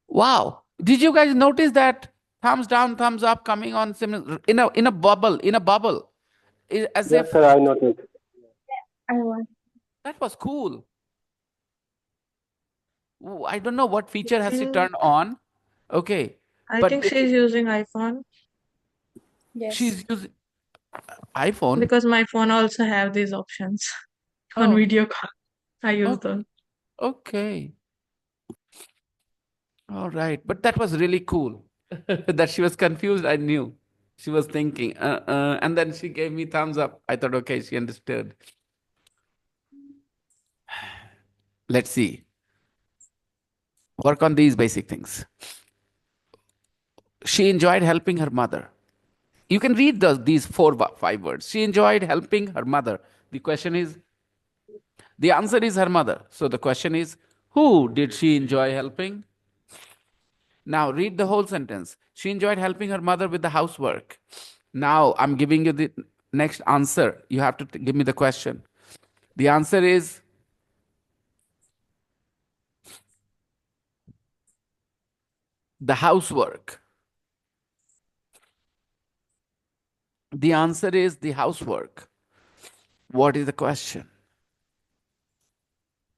[SPEAKER 6] Wow. Did you guys notice that thumbs down, thumbs up coming on Simran in a bubble, as
[SPEAKER 8] Yes,
[SPEAKER 6] if
[SPEAKER 8] sir, I noticed.
[SPEAKER 2] I want.
[SPEAKER 6] that was cool. Ooh, I don't know what feature has she turned on. Okay.
[SPEAKER 4] I
[SPEAKER 6] But
[SPEAKER 4] think she's using iPhone
[SPEAKER 7] Yes.
[SPEAKER 6] she's using iPhone.
[SPEAKER 4] because my phone also have these options on
[SPEAKER 6] Oh,
[SPEAKER 4] video call. I use
[SPEAKER 6] okay.
[SPEAKER 4] them.
[SPEAKER 6] Okay. All right. But that was really cool. That she was confused, I knew. She was thinking, and then she gave me thumbs up. I thought, okay, she understood. Let's see. Work on these basic things. She enjoyed helping her mother. You can read these 5 words. She enjoyed helping her mother. The question is, the answer is her mother. So the question is, who did she enjoy helping? Now read the whole sentence. She enjoyed helping her mother with the housework. Now I'm giving you the next answer. You have to give me the question. The answer is the housework. The answer is the housework. What is the question?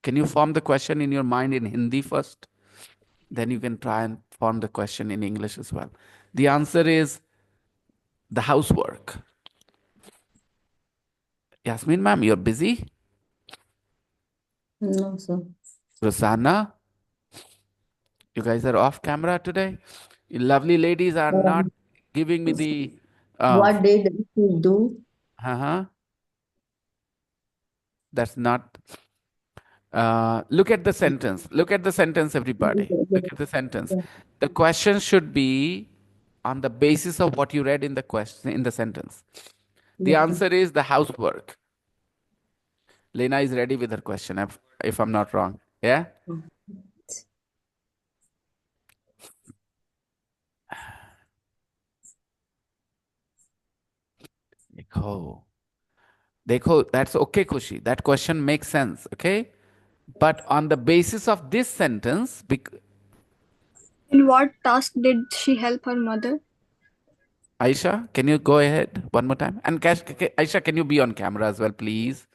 [SPEAKER 6] Can you form the question in your mind in Hindi first? Then you can try and form the question in English as well. The answer is the housework. Yasmin ma'am, you're busy?
[SPEAKER 9] No, sir.
[SPEAKER 6] Rosanna, you guys are off camera today? You lovely ladies are not
[SPEAKER 9] Um,
[SPEAKER 6] giving me the
[SPEAKER 9] what did she do?
[SPEAKER 6] uh-huh. That's not look at the sentence. Look at the sentence, everybody. Look at the sentence. The question should be on the basis of what you read in the question in the sentence. The
[SPEAKER 9] Yes, sir.
[SPEAKER 6] answer is the housework. Lena is ready with her question, if I'm not wrong. Yeah? Dekho. Dekho, that's okay, Kushi. That question makes sense, okay? But on the basis of this sentence,
[SPEAKER 10] In what task did she help her mother?
[SPEAKER 6] Aisha, can you go ahead one more time? And Aisha, can you be on camera as well, please?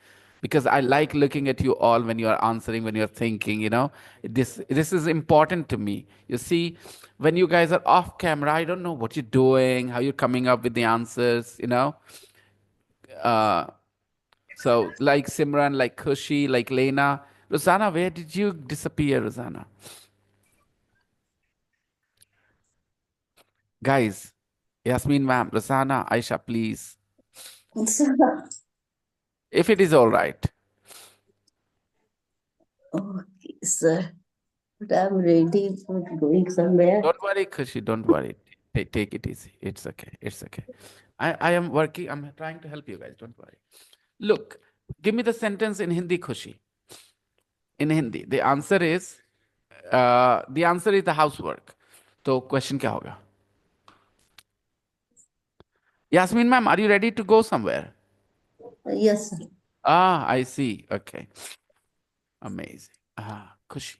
[SPEAKER 6] Because I like looking at you all when you are answering, when you're thinking, you know. This is important to me. You see, when you guys are off camera, I don't know what you're doing, how you're coming up with the answers, you know. So like Simran, like Kushi, like Lena. Rosanna, where did you disappear, Rosanna? Guys, Yasmin ma'am, Rasana, Aisha, please. If it is all right.
[SPEAKER 9] Okay, sir. But I'm ready for going somewhere.
[SPEAKER 6] Don't worry, Khushi, don't worry. Take it easy. It's okay. It's okay. I am working. I'm trying to help you guys. Don't worry. Look, give me the sentence in Hindi, Khushi. In Hindi. The answer is the housework. So question क्या होगा? Yasmin ma'am, are you ready to go somewhere?
[SPEAKER 9] Yes, sir.
[SPEAKER 6] Ah, I see. Okay. Amazing. Ah, Khushi.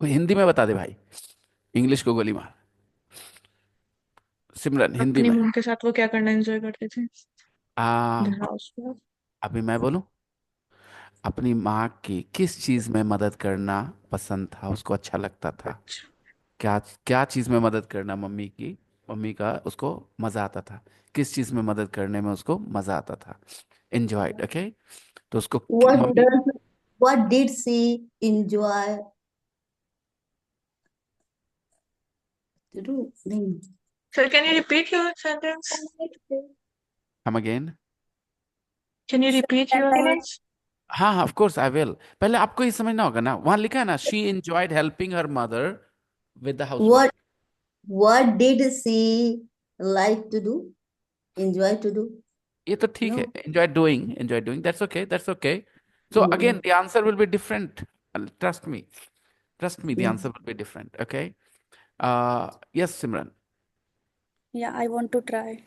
[SPEAKER 6] कोई हिंदी में बता दे भाई. English को गोली मार. सिमरन हिंदी
[SPEAKER 4] अपनी
[SPEAKER 6] में.
[SPEAKER 4] मॉम के साथ वो क्या करना एंजॉय करते थे?
[SPEAKER 6] आ,
[SPEAKER 4] The housework.
[SPEAKER 6] अभी मैं बोलूं. अपनी माँ की किस चीज में मदद करना पसंद था, उसको अच्छा लगता था.
[SPEAKER 4] अच्छा.
[SPEAKER 6] क्या क्या चीज में मदद करना मम्मी का उसको मजा आता था. किस चीज में मदद करने में उसको मजा आता था. एंजॉयड. ओके. तो उसको mummy.
[SPEAKER 9] What did she enjoy to do? नहीं.
[SPEAKER 4] Sir, can you repeat your sentence?
[SPEAKER 6] Come again.
[SPEAKER 4] Can you repeat your words?
[SPEAKER 6] हाँ हाँ, ऑफ कोर्स आई विल. पहले आपको ये समझना होगा ना, वहां लिखा है ना, she enjoyed helping her mother with the housework.
[SPEAKER 9] What did she like to do? Enjoy to do?
[SPEAKER 6] ये तो ठीक है.
[SPEAKER 9] No.
[SPEAKER 6] Enjoy doing, that's okay, that's okay. So again the answer will be different. Trust me. The answer will be different. Okay. Yes, Simran.
[SPEAKER 7] Yeah, I want to try.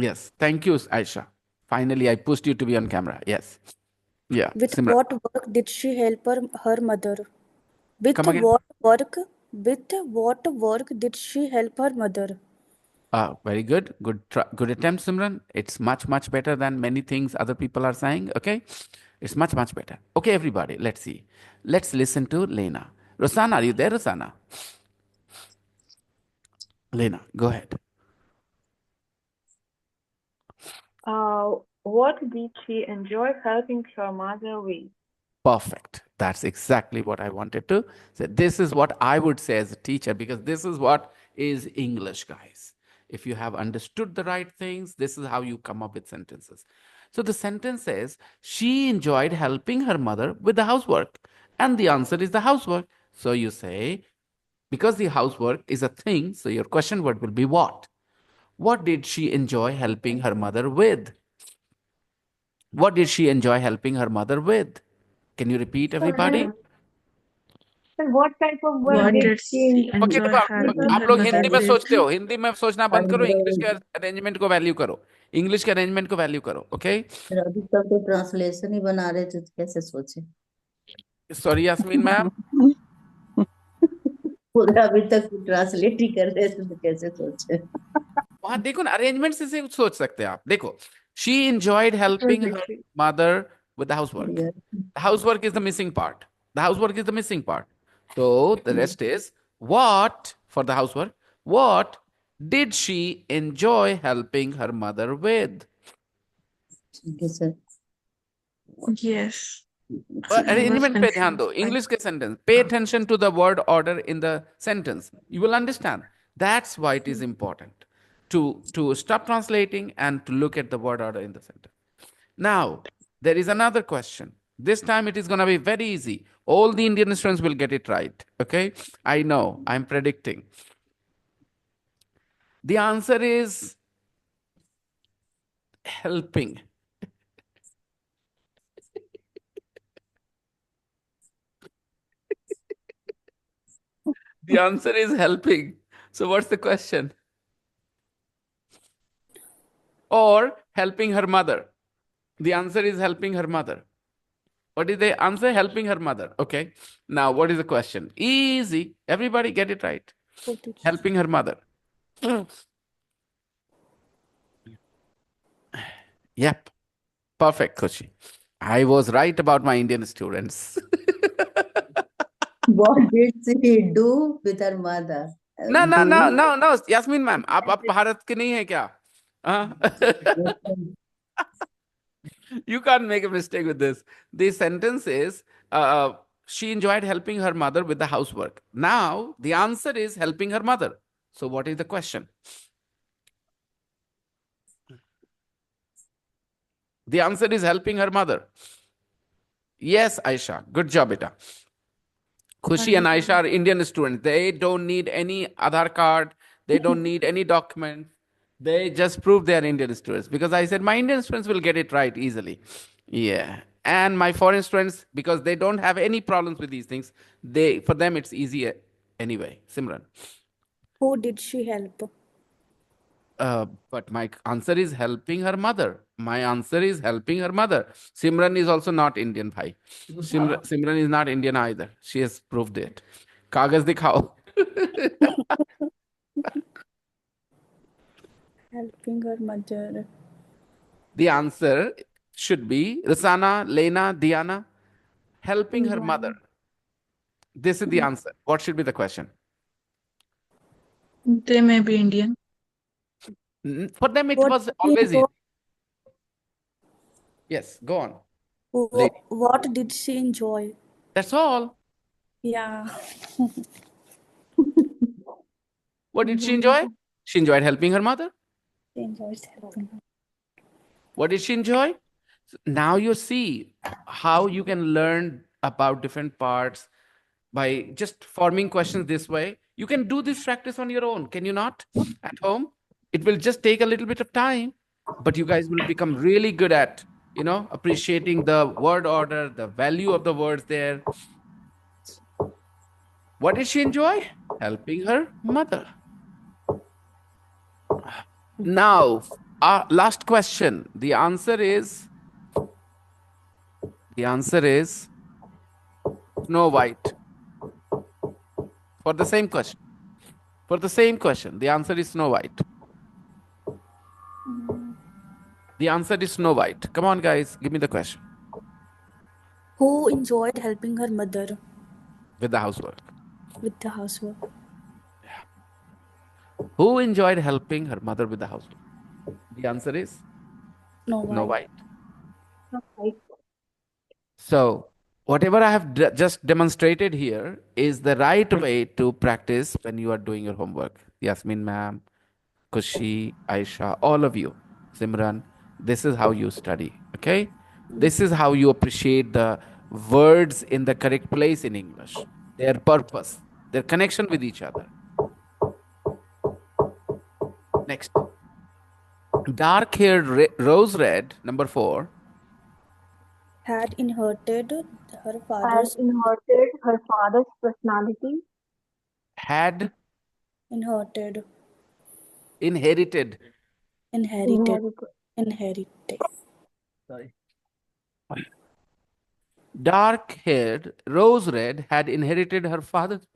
[SPEAKER 6] Yes. Thank you, Aisha. Finally, I pushed you to be on camera. Yes. Yeah,
[SPEAKER 7] With
[SPEAKER 6] Simran.
[SPEAKER 7] what work did she help her mother? With
[SPEAKER 6] Come again.
[SPEAKER 7] With what work did she help her mother?
[SPEAKER 6] Very good. Good attempt, Simran. It's much, much better than many things other people are saying. Okay. It's much, much better. Okay, everybody, let's see. Let's listen to Lena. Rosanna, are you there, Rosanna? Lena, go ahead.
[SPEAKER 3] What did she enjoy helping her mother with?
[SPEAKER 6] Perfect. That's exactly what I wanted to say. This is what I would say as a teacher, because this is what is English, guys. If you have understood the right things, this is how you come up with sentences. So the sentence says, she enjoyed helping her mother with the housework. And the answer is the housework. So you say, because the housework is a thing, so your question word will be what? What did she enjoy helping her mother with? What did she enjoy helping her mother with? Can you repeat, everybody?
[SPEAKER 2] Sir, what type of work
[SPEAKER 4] What
[SPEAKER 2] did
[SPEAKER 4] did
[SPEAKER 2] she
[SPEAKER 4] she
[SPEAKER 6] okay,
[SPEAKER 4] enjoy
[SPEAKER 6] देखो
[SPEAKER 4] helping
[SPEAKER 6] आप
[SPEAKER 4] her
[SPEAKER 6] लोग
[SPEAKER 4] mother
[SPEAKER 6] Hindi में
[SPEAKER 4] with?
[SPEAKER 6] सोचते हो, हिंदी में सोचना बंद करो. इंग्लिश के अरेंजमेंट को वैल्यू करो. इंग्लिश के अरेंजमेंट को वैल्यू करो. ओके.
[SPEAKER 9] अभी तक तो ट्रांसलेशन ही बना रहे थे, तो कैसे सोचे?
[SPEAKER 6] Sorry Yasmin ma'am.
[SPEAKER 9] पूरा अभी तक ट्रांसलेट ही कर रहे थे, तो कैसे सोचे?
[SPEAKER 6] वहां देखो ना, अरेंजमेंट से सोच सकते हैं आप. देखो, she enjoyed helping her mother with the housework. The housework is the missing part. The housework is the missing part. So the rest is what for the housework. What did she enjoy helping her mother with?
[SPEAKER 9] ठीक है sir.
[SPEAKER 4] Yes.
[SPEAKER 6] Arrangement पे ध्यान दो. English के sentence. Pay attention to the word order in the sentence. You will understand. That's why it is important to stop translating and to look at the word order in the sentence. Now, there is another question. This time it is going to be very easy. All the Indian students will get it right. Okay? I know. I'm predicting. The answer is helping. The answer is helping. So what's the question? Or helping her mother. The answer is helping her mother. What is the answer? Helping her mother. Okay. Now, what is the question? Easy. Everybody get it right. Helping her mother. Yep. Perfect, Khushi. I was right about my Indian students.
[SPEAKER 9] What did she do with her mother?
[SPEAKER 6] No. Yasmin ma'am, आप भारत के नहीं है क्या? You can't make a mistake with this. The sentence is, she enjoyed helping her mother with the housework. Now, the answer is helping her mother. So, what is the question? The answer is helping her mother. Yes, Aisha. Good job, beta. Khushi and Aisha are Indian students. They don't need any Aadhaar card. They don't need any documents. They just prove they are Indian students. Because I said my Indian students will get it right easily. Yeah. And my foreign students, because they don't have any problems with these things, for them it's easier anyway. Simran.
[SPEAKER 7] Who did she help?
[SPEAKER 6] But my answer is helping her mother. My answer is helping her mother. Simran is also not Indian, bhai. Simran is not Indian either. She has proved it. Kagaz dikhao.
[SPEAKER 7] Helping her mother.
[SPEAKER 6] The answer should be Rasana, Lena, Diana, helping her mother. This is the answer. What should be the question?
[SPEAKER 4] They may be Indian.
[SPEAKER 6] For them, it
[SPEAKER 7] What
[SPEAKER 6] was
[SPEAKER 7] did
[SPEAKER 6] always
[SPEAKER 7] she
[SPEAKER 6] easy.
[SPEAKER 7] enjoy?
[SPEAKER 6] Yes, go on.
[SPEAKER 7] What did she enjoy?
[SPEAKER 6] That's all.
[SPEAKER 7] Yeah.
[SPEAKER 6] What did she enjoy? She enjoyed helping her mother.
[SPEAKER 7] She enjoys helping her.
[SPEAKER 6] What did she enjoy? Now you see how you can learn about different parts by just forming questions this way. You can do this practice on your own, can you not? At home. It will just take a little bit of time, but you guys will become really good at, appreciating the word order, the value of the words there. What did she enjoy? Helping her mother. Now, last question. The answer is Snow White. For the same question. The answer is Snow White. The answer is Snow White. Come on, guys. Give me the question.
[SPEAKER 7] Who enjoyed helping her mother
[SPEAKER 6] With the housework.
[SPEAKER 7] with the housework?
[SPEAKER 6] Who enjoyed helping her mother with the housework? The answer is
[SPEAKER 7] Snow
[SPEAKER 6] Snow
[SPEAKER 7] White.
[SPEAKER 6] White. So, whatever I have just demonstrated here is the right way to practice when you are doing your homework. Yasmin ma'am, Kushi, Aisha, all of you, Simran, this is how you study, okay? This is how you appreciate the words in the correct place in English, their purpose, their connection with each other. Next. Dark-haired rose red, number 4.
[SPEAKER 7] Had inherited her
[SPEAKER 2] Had
[SPEAKER 7] father's
[SPEAKER 2] inherited her father's personality.
[SPEAKER 6] Had
[SPEAKER 7] inherited
[SPEAKER 6] inherited.
[SPEAKER 7] Sorry.
[SPEAKER 6] Dark-haired rose red had inherited her father's.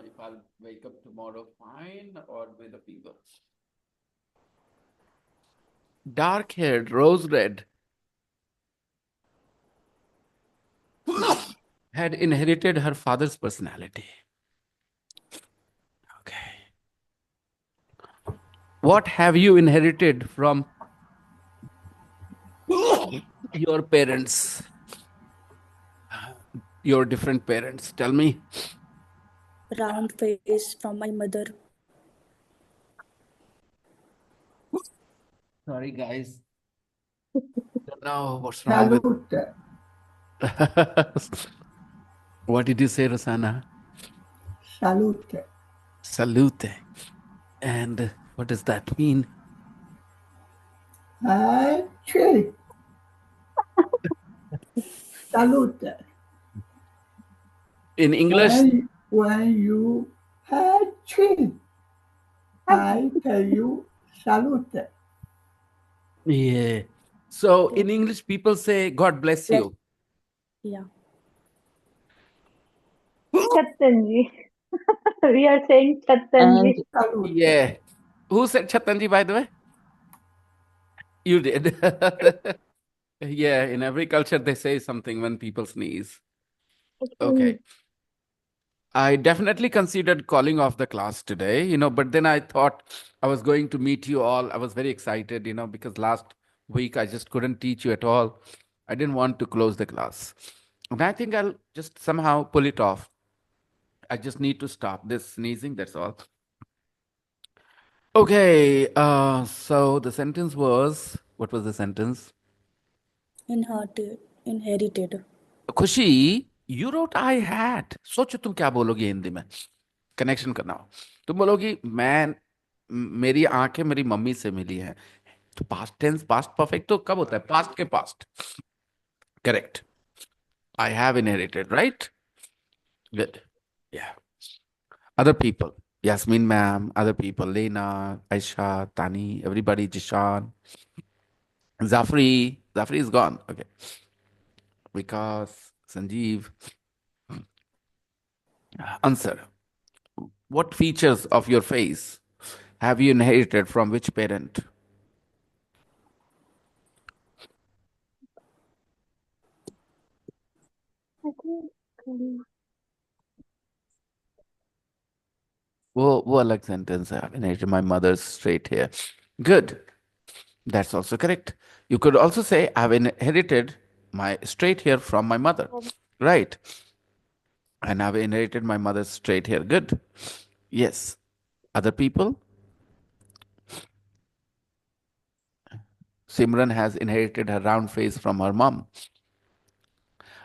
[SPEAKER 6] If I'll wake up tomorrow fine or with a fever. Dark-haired rose red had inherited her father's personality. Okay. What have you inherited from your parents? Your different parents? Tell me.
[SPEAKER 7] Round face from my mother.
[SPEAKER 6] Sorry, guys. Don't know what's wrong with. What did you say, Rosanna?
[SPEAKER 12] Salute.
[SPEAKER 6] Salute. And what does that mean?
[SPEAKER 12] Actually, salute.
[SPEAKER 6] In English?
[SPEAKER 12] When you had tree, I tell you salute.
[SPEAKER 6] Yeah. So in English, people say, God bless you.
[SPEAKER 7] Yeah.
[SPEAKER 2] Chattanji. We are saying Chattanji.
[SPEAKER 6] Yeah. Who said Chattanji, by the way? You did. Yeah, in every culture, they say something when people sneeze. Okay. I definitely considered calling off the class today, but then I thought I was going to meet you all. I was very excited, because last week I just couldn't teach you at all. I didn't want to close the class. And I think I'll just somehow pull it off. I just need to stop this sneezing, that's all. Okay, so the sentence was, what was the sentence?
[SPEAKER 7] Inherited.
[SPEAKER 6] खुशी, you wrote I had. सोचो तुम क्या बोलोगी हिंदी में, connection करना हो। तुम बोलोगी मेरी आंखें मेरी मम्मी से मिली हैं, तो पास्ट टेंस पास्ट परफेक्ट तो कब होता है? पास्ट के past. Correct. I have inherited, right? Good. Yeah. Other people. Yasmin ma'am, other people, Lena, Aisha, Tani, everybody, Jishan, Zafri. Zafri is gone. Okay. Vikas, Sanjeev. Answer. What features of your face have you inherited from which parent?
[SPEAKER 2] I think
[SPEAKER 6] वो अलग sentence है. I've inherited my mother's straight hair. Good. That's also correct. You could also say, I've inherited my straight hair from my mother. Right. And I've inherited my mother's straight hair. Good. Yes. Other people? Simran has inherited her round face from her mom.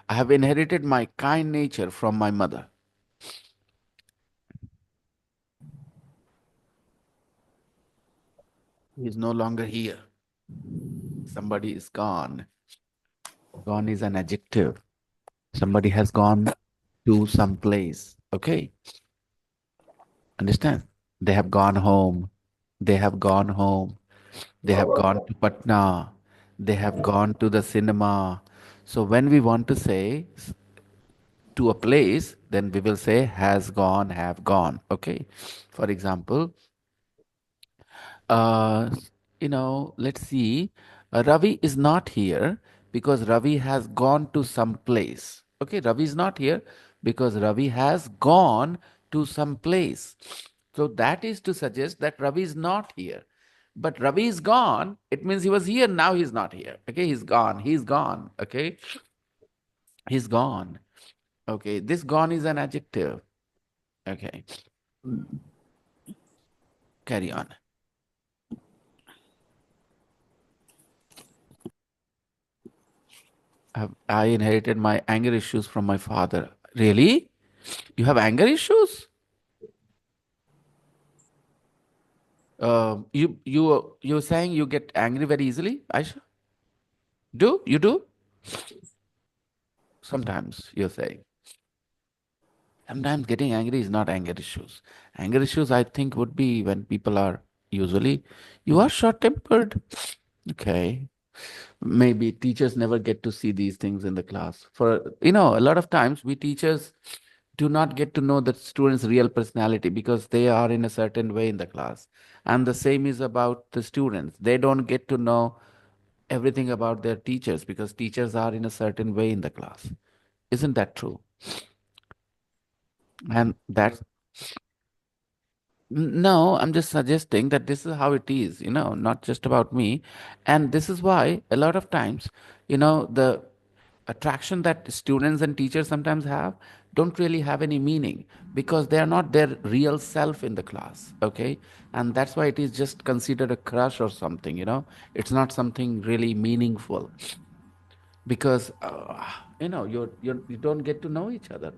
[SPEAKER 6] I have inherited my kind nature from my mother. He is no longer here. Somebody is gone. Gone is an adjective. Somebody has gone to some place. Okay. Understand? They have gone home. They have gone home. They have gone to Patna. They have gone to the cinema. So when we want to say to a place, then we will say has gone, have gone. Okay. For example, uh, let's see. Ravi is not here because Ravi has gone to some place. Okay, Ravi is not here because Ravi has gone to some place. So that is to suggest that Ravi is not here. But Ravi is gone, it means he was here, now he's not here. Okay, he's gone. He's gone. Okay, he's gone. Okay, this gone is an adjective. Okay, carry on. I inherited my anger issues from my father. Really? You have anger issues? You're saying you get angry very easily, Aisha? Do you do? Sometimes you're saying. Sometimes getting angry is not anger issues. Anger issues, I think, would be when people are usually you are short-tempered. Okay. Maybe teachers never get to see these things in the class. A lot of times we teachers do not get to know the student's real personality because they are in a certain way in the class. And the same is about the students. They don't get to know everything about their teachers because teachers are in a certain way in the class. Isn't that true? And that's no, I'm just suggesting that this is how it is, not just about me. And this is why a lot of times, the attraction that students and teachers sometimes have don't really have any meaning because they are not their real self in the class. Okay. And that's why it is just considered a crush or something, it's not something really meaningful because, you don't get to know each other.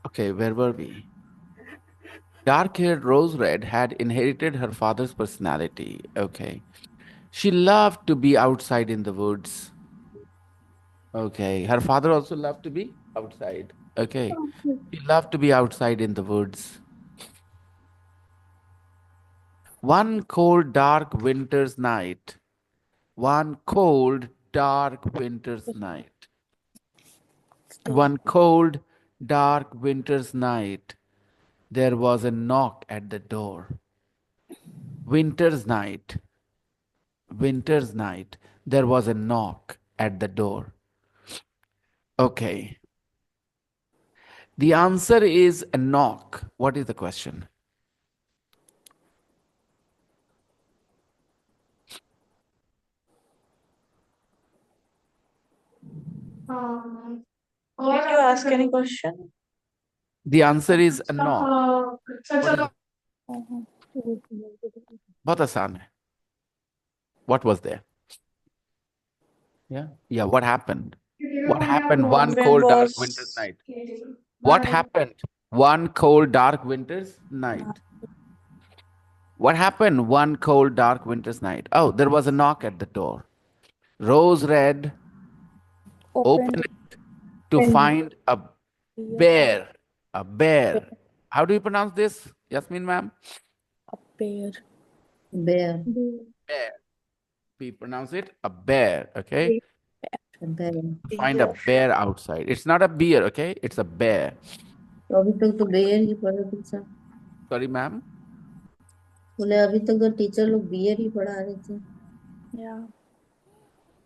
[SPEAKER 6] Okay, where were we? Dark-haired Rose Red had inherited her father's personality. Okay. She loved to be outside in the woods. Okay. Her father also loved to be outside. Okay. She loved to be outside in the woods. One cold, dark winter's night. One cold, dark winter's night. One cold, dark winter's night. There was a knock at the door. Winter's night. Winter's night. there was a knock at the door. Okay. The answer is a knock. What is the question?
[SPEAKER 4] Did you ask any question?
[SPEAKER 6] The answer is a knock. What is बहुत आसान है. What was there? Yeah. Yeah. What happened? What happened one
[SPEAKER 4] When
[SPEAKER 6] cold, dark
[SPEAKER 4] was
[SPEAKER 6] winter's night? What happened one cold, dark winter's night? What happened one cold, dark winter's night? Oh, there was a knock at the door. Rose Red opened it to find a bear. A bear. How do you pronounce this, Yasmin ma'am?
[SPEAKER 7] a bear.
[SPEAKER 9] Bear.
[SPEAKER 6] Bear. We pronounce it a bear, okay?
[SPEAKER 9] Bear.
[SPEAKER 6] Find a bear outside. It's not a beer, okay? It's a bear.
[SPEAKER 9] तो अभी तक तो bear ही पढ़ा teacher.
[SPEAKER 6] Sorry, ma'am?
[SPEAKER 9] बोले अभी तक तो teacher लोग बेयर ही पढ़ा रहे थे.
[SPEAKER 7] Yeah.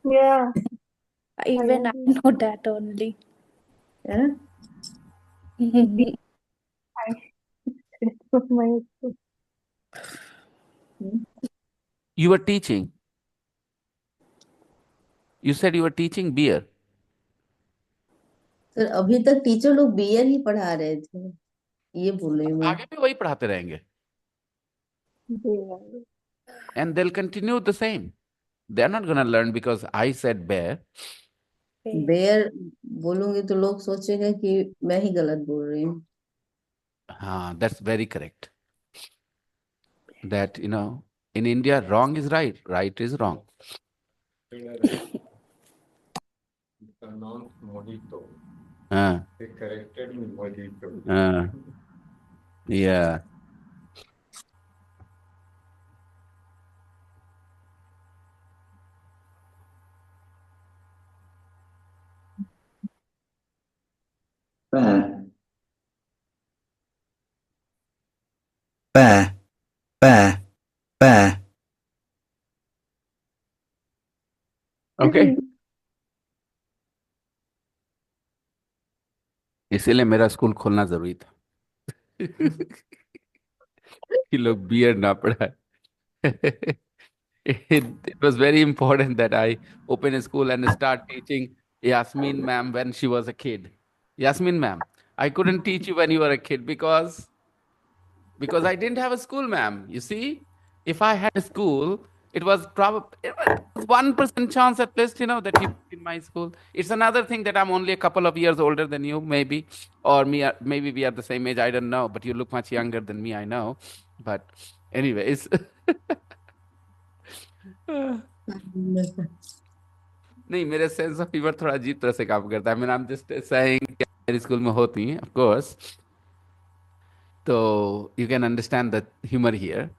[SPEAKER 2] Yeah.
[SPEAKER 7] Even I know that only.
[SPEAKER 9] Yeah?
[SPEAKER 6] You were teaching. You said you were teaching beer.
[SPEAKER 9] Sir अभी तक टीचर लोग बेयर ही पढ़ा रहे थे. ये बोल रही हूँ मैं.
[SPEAKER 6] आगे भी वही पढ़ाते रहेंगे. And they'll continue the same. They're not going to learn because I said bear.
[SPEAKER 9] Bear बोलूंगी तो लोग सोचेंगे कि मैं ही गलत बोल रही हूँ.
[SPEAKER 6] That's very correct. That, in India, wrong is right, right is wrong.
[SPEAKER 11] Pronounced mojito.
[SPEAKER 6] Ah.
[SPEAKER 11] They corrected me mojito.
[SPEAKER 6] Yeah.
[SPEAKER 12] Bear. Bear. Bear. Bear.
[SPEAKER 6] Okay. इसीलिए मेरा स्कूल खोलना जरूरी था कि लोग बियर ना पढ़ाए. It was very important that I open a school and start teaching Yasmin ma'am when she was a kid. Yasmin ma'am, I couldn't teach you when you were a kid because I didn't have a school, ma'am. You see, if I had a school, it was probably 1% chance at least, that you in my school. It's another thing that I'm only a couple of years older than you, maybe, or maybe we are the same age. I don't know, but you look much younger than me. I know, but anyways. नहीं मेरे sense of humour थोड़ा अजीब तरह से काम करता है. I am just saying कि मेरी स्कूल में होती हैं, of course. So you can understand the humor here.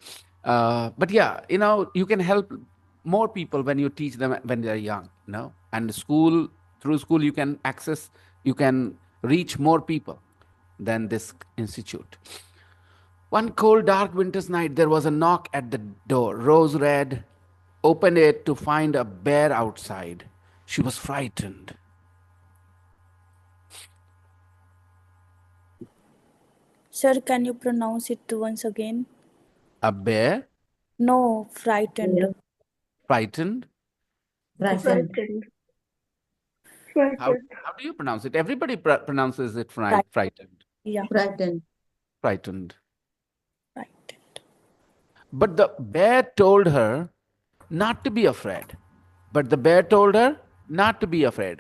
[SPEAKER 6] But yeah, you can help more people when you teach them when they're young, and through school, you can reach more people than this institute. One cold, dark winter's night, there was a knock at the door. Rose Red opened it to find a bear outside. She was frightened.
[SPEAKER 7] Sir, can you pronounce it once again?
[SPEAKER 6] A bear?
[SPEAKER 7] No, frightened.
[SPEAKER 9] Yeah.
[SPEAKER 6] Frightened?
[SPEAKER 2] Frightened.
[SPEAKER 6] How do you pronounce it? Everybody pronounces it frightened.
[SPEAKER 7] Yeah.
[SPEAKER 9] Frightened.
[SPEAKER 6] Frightened.
[SPEAKER 7] Frightened.
[SPEAKER 6] But the bear told her not to be afraid.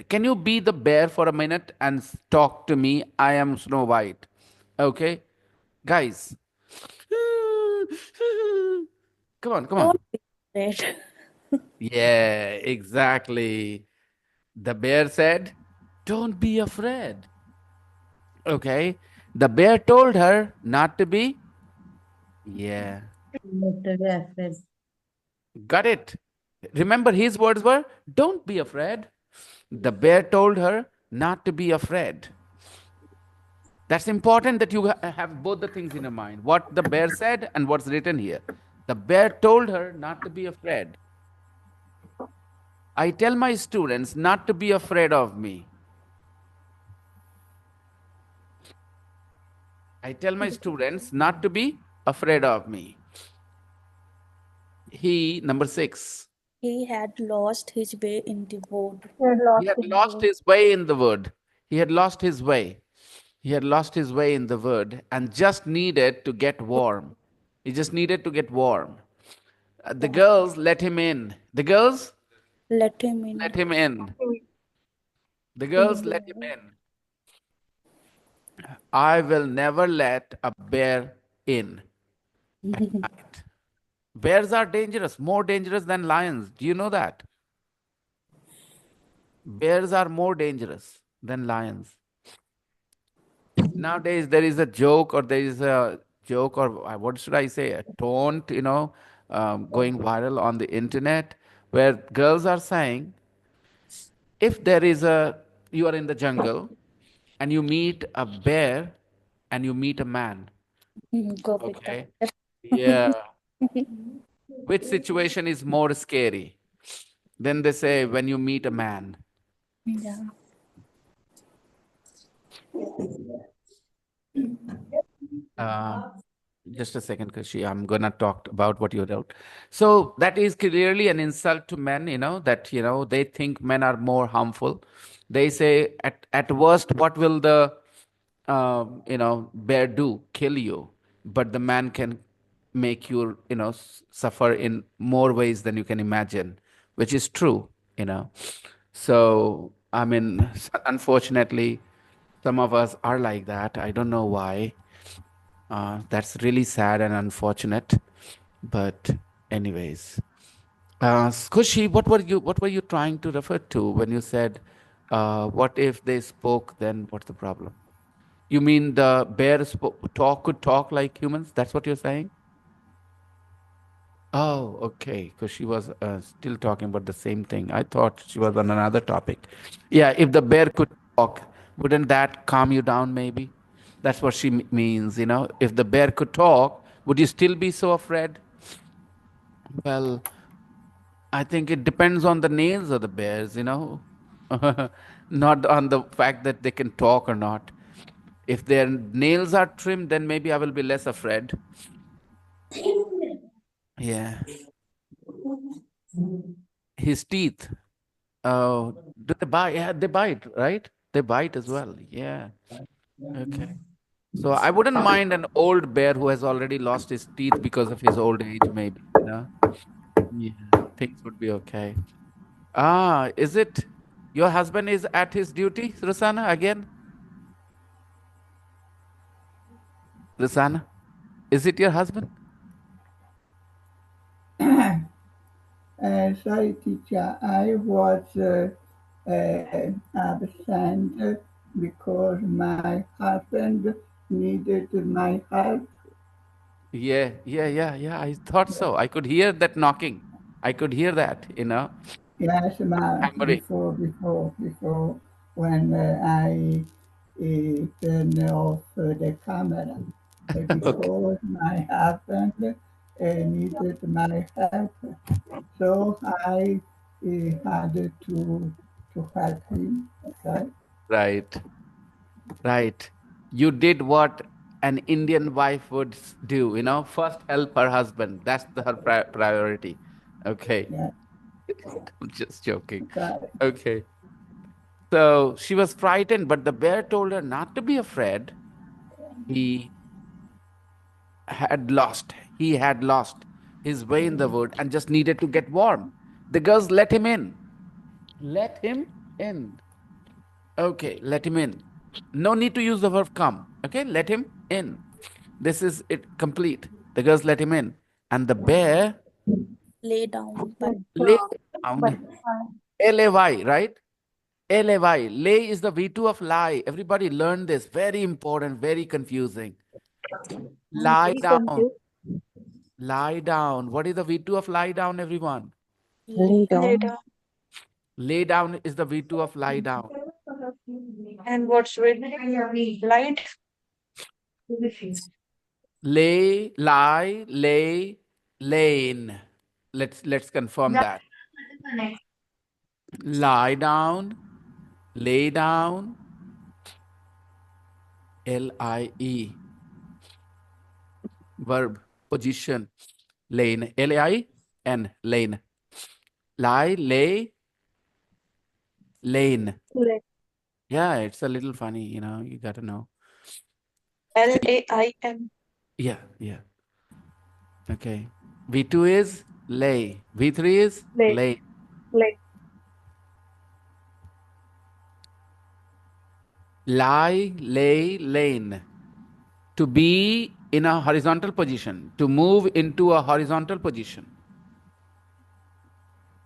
[SPEAKER 6] Can you be the bear for a minute and talk to me? I am Snow White. Okay? Guys. Come on.
[SPEAKER 7] Don't be afraid.
[SPEAKER 6] Yeah, exactly. The bear said, don't be afraid. Okay? The bear told her not to be. Yeah.
[SPEAKER 9] Not to be afraid.
[SPEAKER 6] Got it. Remember, his words were, don't be afraid. The bear told her not to be afraid. That's important that you have both the things in your mind. What the bear said and what's written here. The bear told her not to be afraid. I tell my students not to be afraid of me. I tell my students not to be afraid of me. He, number 6.
[SPEAKER 7] He had lost his way in the wood.
[SPEAKER 6] He had lost his way in the wood. He had lost his way. He had lost his way in the wood and just needed to get warm. He just needed to get warm. The girls let him in. The girls
[SPEAKER 7] Let him in.
[SPEAKER 6] let him in. The girls let him in. I will never let a bear in at night. Bears are dangerous, more dangerous than lions. Do you know that? Bears are more dangerous than lions. Nowadays, there is a joke, or there is a joke, or what should I say, a taunt, going viral on the internet, where girls are saying, if there is you are in the jungle and you meet a bear and you meet a man,
[SPEAKER 7] Go with
[SPEAKER 6] okay?
[SPEAKER 7] that.
[SPEAKER 6] Yeah. Which situation is more scary? Then they say, when you meet a man.
[SPEAKER 7] Yeah.
[SPEAKER 6] Just a second, Kashi. I'm gonna talk about what you wrote. So that is clearly an insult to men, that they think men are more harmful. They say at worst, what will the bear do? Kill you. But the man can make you, suffer in more ways than you can imagine, which is true, you know. So I mean, unfortunately, some of us are like that. I don't know why. That's really sad and unfortunate. But anyways, Kushi, what were you trying to refer to when you said, "What if they spoke? Then what's the problem?" You mean the bear could talk like humans? That's what you're saying? Oh, okay. Because she was still talking about the same thing. I thought she was on another topic. Yeah, if the bear could talk, wouldn't that calm you down maybe? That's what she means, If the bear could talk, would you still be so afraid? Well, I think it depends on the nails of the bears. Not on the fact that they can talk or not. If their nails are trimmed, then maybe I will be less afraid. Yeah. His teeth. Oh, do they bite? Yeah, they bite, right? They bite as well. Yeah. Okay. So I wouldn't mind an old bear who has already lost his teeth because of his old age, maybe. Yeah, things would be okay. Is it your husband is at his duty, Rosanna, again? Rosanna, is it your husband?
[SPEAKER 13] Sorry, teacher, I was absent because my husband needed my help.
[SPEAKER 6] Yeah. I thought so. I could hear that knocking. I could hear that.
[SPEAKER 13] Yes,
[SPEAKER 6] Hammering.
[SPEAKER 13] before when I turned off the camera,
[SPEAKER 6] Okay.
[SPEAKER 13] because my husband needed my help, so I had to help him. Okay.
[SPEAKER 6] Right. Right. You did what an Indian wife would do. First help her husband. That's her priority. Okay.
[SPEAKER 13] Yeah.
[SPEAKER 6] I'm just joking.
[SPEAKER 13] Got it.
[SPEAKER 6] Okay. So she was frightened, but the bear told her not to be afraid. He had lost. He had lost his way in the wood and just needed to get warm. The girls let him in. Let him in. Okay, let him in. No need to use the verb come. Okay, let him in. This is it complete. The girls let him in. And the bear
[SPEAKER 7] Lay down. But
[SPEAKER 6] lay down. L-A-Y, right? L-A-Y. Lay is the V2 of lie. Everybody learn this. Very important, very confusing. Lie down. Lie down. What is the V2 of lie down, everyone?
[SPEAKER 5] Lay down.
[SPEAKER 6] Lay down is the V2 of lie down.
[SPEAKER 4] And what's with light?
[SPEAKER 6] Lay, lie, lay, lane. Let's confirm that. lie down, lay down, L-I-E, verb, position, lane, L-A-I-N, lane. Lie, lay, lane.
[SPEAKER 2] Late.
[SPEAKER 6] Yeah, it's a little funny, you got to know.
[SPEAKER 4] Lain.
[SPEAKER 6] Yeah, yeah. Okay. V2 is lay. V3 is
[SPEAKER 2] Late.
[SPEAKER 6] lay.
[SPEAKER 2] Late.
[SPEAKER 6] Lie, lay, lane. To be in a horizontal position. To move into a horizontal position.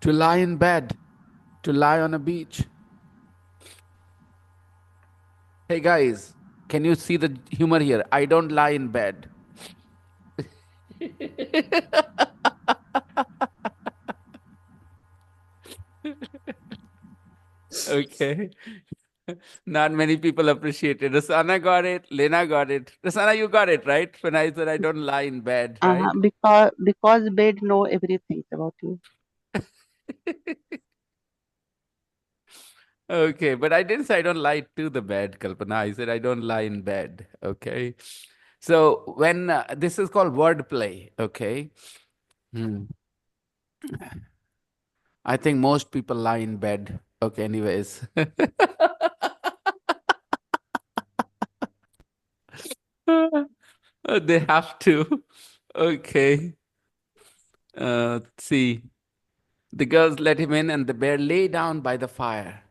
[SPEAKER 6] To lie in bed. To lie on a beach. Hey guys, can you see the humor here? I don't lie in bed. Okay. Not many people appreciate it. Rasana got it. Lena got it. Rasana, you got it, right? When I said I don't lie in bed, right?
[SPEAKER 5] Because bed know everything about you.
[SPEAKER 6] Okay, but I didn't say I don't lie to the bed, Kalpana. I said I don't lie in bed. Okay. So when this is called wordplay, okay. I think most people lie in bed. Okay, anyways. They have to. Okay. See. The girls let him in and the bear lay down by the fire.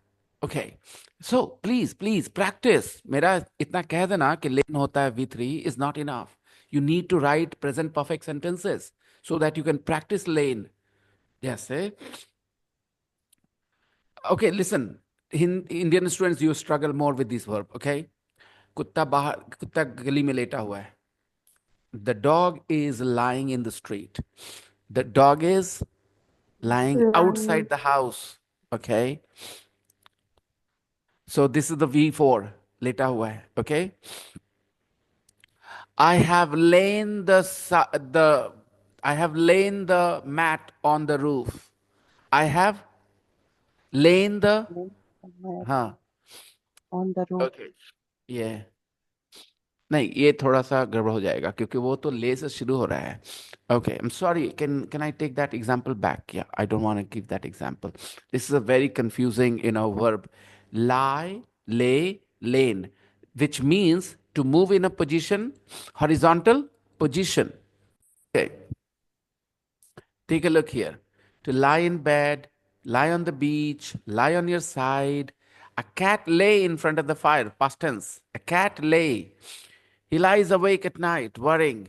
[SPEAKER 6] Okay. So please practice. मेरा इतना कह देना कि लेन होता है V3 is not enough. You need to write present perfect sentences so that you can practice lane. Yes, eh? Okay, listen. Indian students, you struggle more with this verb, okay? कुत्ता गली में लेटा हुआ है. The dog is lying in the street. The dog is lying outside the house, okay? So this is the V4, leta hua hai, okay? I have lain the mat on the roof. I have lain the
[SPEAKER 5] on the roof.
[SPEAKER 6] Okay. Yeah. नहीं ये थोड़ा सा गड़बड़ हो जाएगा क्योंकि वो तो ले से शुरू हो रहा है. Okay, I'm sorry. Can I take that example back? Yeah, I don't want to give that example. This is a very confusing, verb. Lie, lay, lane, which means to move in a position, horizontal position. Okay. Take a look here. To lie in bed, lie on the beach, lie on your side. A cat lay in front of the fire. Past tense. A cat lay. He lies awake at night, worrying.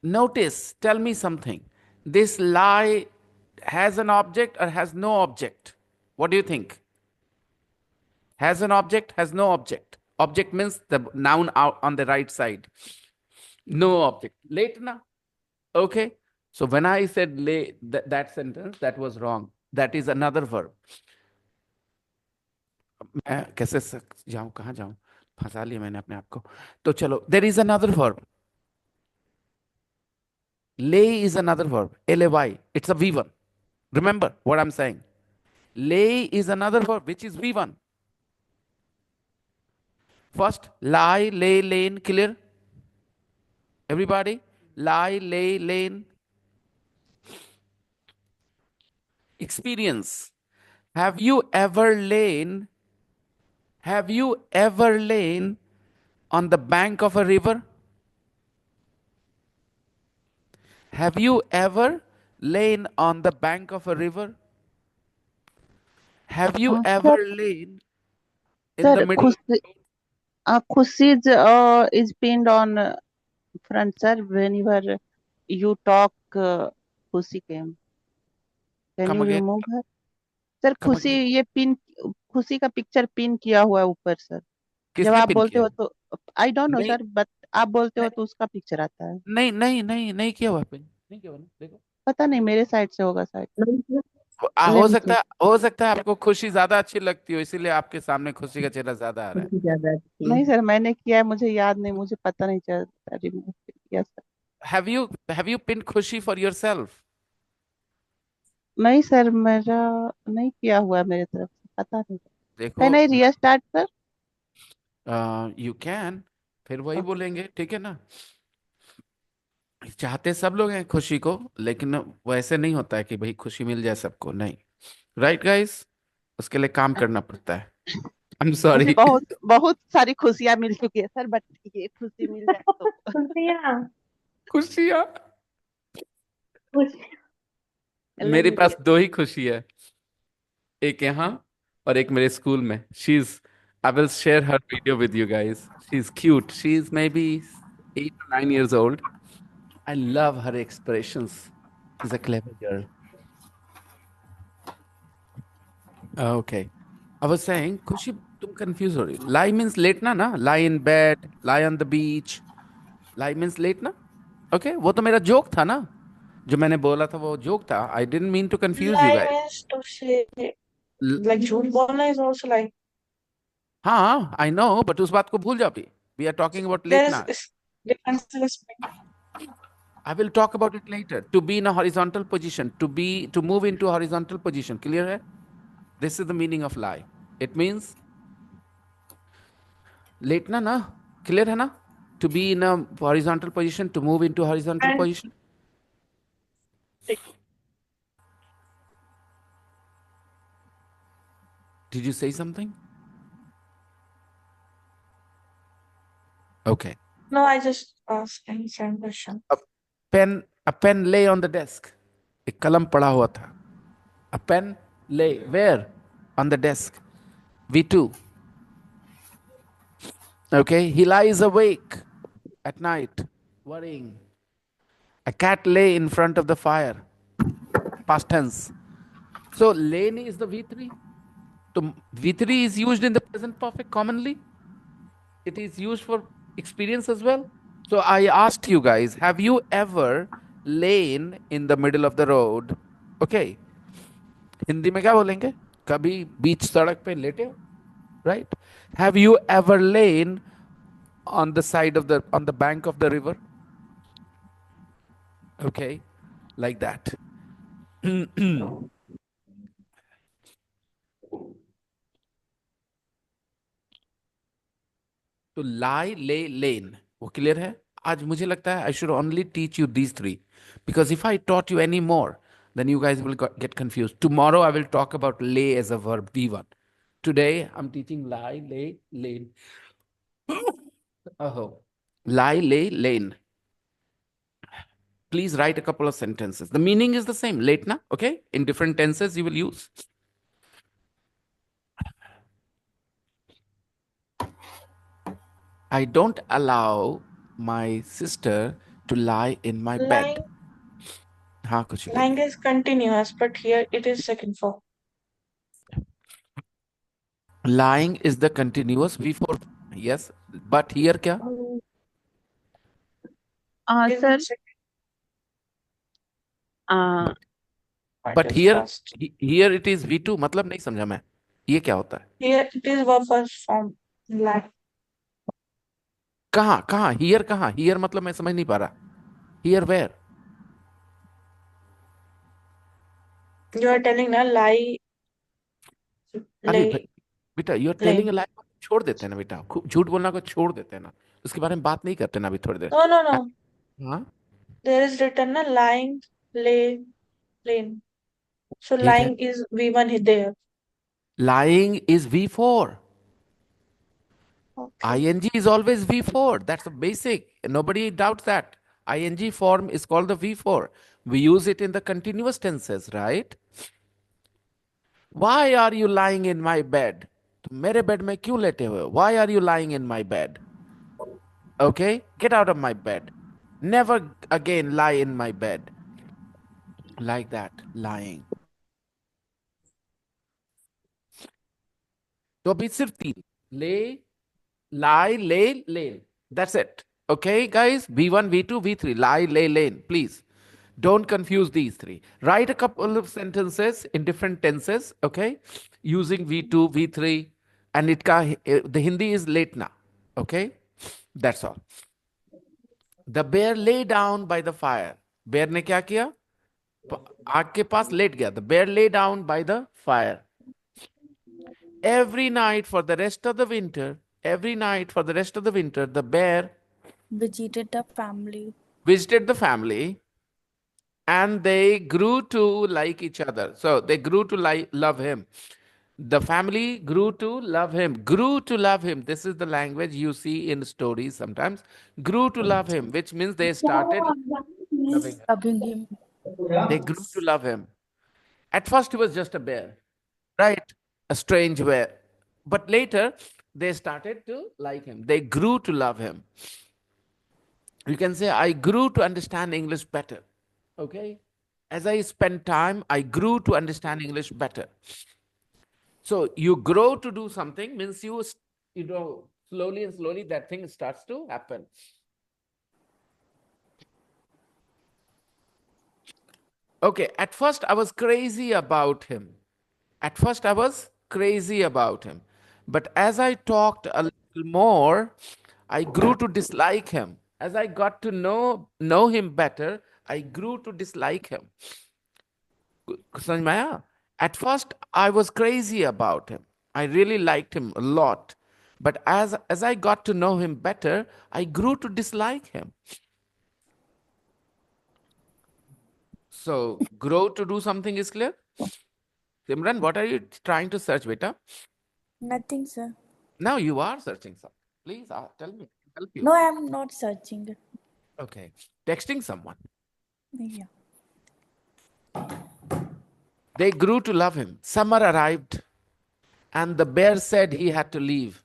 [SPEAKER 6] Notice, tell me something. This lie has an object or has no object? What do you think? Has an object, has no object. Object means the noun out on the right side. No object. Late na? Okay. So when I said lay, that sentence, that was wrong. That is another verb. मैं कैसे जाऊं कहाँ जाऊं फंसा लिया मैंने अपने आप को तो चलो there is another verb. Lay is another verb. L-A-Y. It's a V1. Remember what I'm saying. Lay is another verb which is V1. First, lie, lay, lane, clear? Everybody? Lie, lay, lane. Experience. Have you ever lain on the bank of a river? Have you ever lain on the bank of a river? Have you ever lain in the
[SPEAKER 5] Sir,
[SPEAKER 6] middle?
[SPEAKER 5] Khushi is pinned on front, sir. Whenever you talk, Khushi came. Can
[SPEAKER 6] Come
[SPEAKER 5] you
[SPEAKER 6] again.
[SPEAKER 5] remove her? Sir
[SPEAKER 6] Come
[SPEAKER 5] खुशी
[SPEAKER 6] again.
[SPEAKER 5] ये pin खुशी का picture pin किया हुआ है ऊपर sir जब
[SPEAKER 6] किसने
[SPEAKER 5] आप
[SPEAKER 6] पिन
[SPEAKER 5] बोलते
[SPEAKER 6] किया
[SPEAKER 5] हो तो आई डोंट नो
[SPEAKER 6] नहीं
[SPEAKER 5] सर बट आप बोलते हो तो उसका पिक्चर आता है
[SPEAKER 6] नहीं नहीं नहीं नहीं किया हुआ पिन नहीं किया हुआ ना देखो
[SPEAKER 5] पता नहीं मेरे साइड से होगा शायद
[SPEAKER 6] हो सकता है आपको खुशी ज्यादा अच्छी लगती हो इसीलिए आपके सामने खुशी का चेहरा ज्यादा आ रहा है
[SPEAKER 5] नहीं सर मैंने किया है मुझे याद नहीं मुझे पता नहीं चला रिमूव किया सर
[SPEAKER 6] have you pinned खुशी for yourself
[SPEAKER 5] नहीं सर, मेरा नहीं किया हुआ है मेरे तरफ से, पता नहीं।
[SPEAKER 6] देखो
[SPEAKER 5] can I restart sir?
[SPEAKER 6] You can, फिर वही बोलेंगे, ठीक है ना। चाहते सब लोग हैं खुशी को, लेकिन वैसे नहीं होता है कि भाई खुशी मिल जाए सबको, नहीं। राइट गाइस, उसके लिए काम करना पड़ता है। आई एम
[SPEAKER 5] मुझे
[SPEAKER 6] सॉरी।
[SPEAKER 5] बहुत बहुत सारी खुशियां मिल चुकी है सर, बट ये खुशी मिल जाए तो।
[SPEAKER 2] खुशियाँ
[SPEAKER 6] खुशियाँ,
[SPEAKER 2] खुश
[SPEAKER 6] मेरे
[SPEAKER 5] नहीं
[SPEAKER 6] पास दो ही खुशी है, एक यहाँ और एक मेरे स्कूल में। She is, I will share her video with you guys. She is cute, she is may be 8 or 9 years old. I love her expressions. She's a clever girl. Okay. I was saying, खुशी तुम confuse हो रही हो। लाई means लेटना ना, lie in bed, lie on the beach, lie means लेटना। Okay, वो तो मेरा जोक था ना, जो मैंने बोला था वो जोक था। I didn't mean to confuse you
[SPEAKER 4] Lie
[SPEAKER 6] guys.
[SPEAKER 4] means to say, like झूठ बोलना is also lie.
[SPEAKER 6] हाँ आई नो, बट उस बात को भूल जाओ अभी। We are talking about
[SPEAKER 4] There
[SPEAKER 6] लेटना।
[SPEAKER 4] is difference in spelling.
[SPEAKER 6] I will talk about it later. To be in a horizontal position, to be, to move into a horizontal position. Clear है? This is the meaning of lie. It means लेटना ना, clear है ना? To be in a horizontal position, to move into a horizontal
[SPEAKER 4] And
[SPEAKER 6] position. Did you say something? Okay.
[SPEAKER 4] no, I just asked any same question.
[SPEAKER 6] A a pen lay on the desk. एक कलम पड़ा हुआ था. A pen lay where? On the desk. V2. Okay. He lies awake at night, worrying. A cat lay in front of the fire. Past tense. So lane is the V3. So V3 is used in the present perfect commonly. It is used for experience as well. So I asked you guys, have you ever lain in the middle of the road? Okay. Hindi में क्या बोलेंगे? कभी बीच सड़क पे लेटे हो? Right? Have you ever lain on the side of the, on the bank of the river? Okay. Like that. तो लाई ले लेन वो क्लियर है। आज मुझे लगता है I should only teach you these three, because if I taught you any more then you guys will get confused. Tomorrow I will talk about lay as a verb, V1. Today I'm teaching lie, lay, lane. Oh, lie, lay, lane. Please write a couple of sentences. The meaning is the same, late na, okay? In different tenses you will use. I don't allow my sister to lie in my bed.
[SPEAKER 4] Lying,
[SPEAKER 6] हाँ कुछ
[SPEAKER 4] lying
[SPEAKER 6] बोलिए।
[SPEAKER 4] is continuous, but here it is second form.
[SPEAKER 6] Lying is the continuous V4. Yes, but here क्या?
[SPEAKER 4] Is
[SPEAKER 5] sir,
[SPEAKER 4] it second?
[SPEAKER 6] But
[SPEAKER 4] It is
[SPEAKER 6] here
[SPEAKER 4] first.
[SPEAKER 6] here it is V2, मतलब नहीं समझा मैं, ये क्या होता है?
[SPEAKER 4] Here it is verb first form. Lie.
[SPEAKER 6] कहाँ कहाँ here, कहाँ here मतलब मैं समझ नहीं पा रहा। Here where?
[SPEAKER 4] You are telling na lie,
[SPEAKER 6] अरे
[SPEAKER 4] lay,
[SPEAKER 6] बेटा you are telling a
[SPEAKER 4] lane.
[SPEAKER 6] Lie, छोड़ देते हैं ना बेटा, खूब झूठ बोलना को छोड़ देते हैं ना, उसके बारे में बात नहीं करते ना अभी थोड़ी देर।
[SPEAKER 4] No, no, no.
[SPEAKER 6] हाँ
[SPEAKER 4] There is written na lying, lay, lane. So
[SPEAKER 6] ठीक है,
[SPEAKER 4] lying is V1 there.
[SPEAKER 6] lying is V4.
[SPEAKER 4] Okay.
[SPEAKER 6] ing is always V4. That's the basic. Nobody doubts that. ing form is called the V4. We use it in the continuous tenses, right? Why are you lying in my bed? तुम मेरे bed में क्यों लेटे हुए हो? Why are you lying in my bed? Okay, get out of my bed. Never again lie in my bed. Like that, lying. तो अभी सिर्फ तीन, ले, lie, lay, lane. That's it. Okay, guys? V1, V2, V3. Lie, lay, lane. Please. Don't confuse these three. Write a couple of sentences in different tenses, okay? Using V2, V3, and the Hindi is letna, okay? That's all. The bear lay down by the fire. Bear ने क्या किया? आग के पास late गया. The bear lay down by the fire. Every night for the rest of the winter, the bear
[SPEAKER 7] Visited the family.
[SPEAKER 6] visited the family, and they grew to like each other. So they grew to love him. The family grew to love him. Grew to love him. This is the language you see in stories sometimes. Grew to love him, which means they started loving him.
[SPEAKER 7] Loving him.
[SPEAKER 6] They grew to love him. At first, he was just a bear, right? A strange bear. But later, they started to like him. They grew to love him. You can say, I grew to understand English better. Okay? As I spent time, I grew to understand English better. So you grow to do something means you know, slowly and slowly that thing starts to happen. Okay, at first I was crazy about him. But as I talked a little more, I grew to dislike him. As I got to know him better, I grew to dislike him. समझ में आया? At first, I was crazy about him. I really liked him a lot. But as I got to know him better, I grew to dislike him. So, grow to do something is clear? Simran, what are you trying to search, beta?
[SPEAKER 7] Nothing, sir.
[SPEAKER 6] Now you are searching something. Please tell me. Help you.
[SPEAKER 7] No, I am not searching.
[SPEAKER 6] Okay. Texting someone.
[SPEAKER 7] Yeah.
[SPEAKER 6] They grew to love him. Summer arrived, and the bear said he had to leave.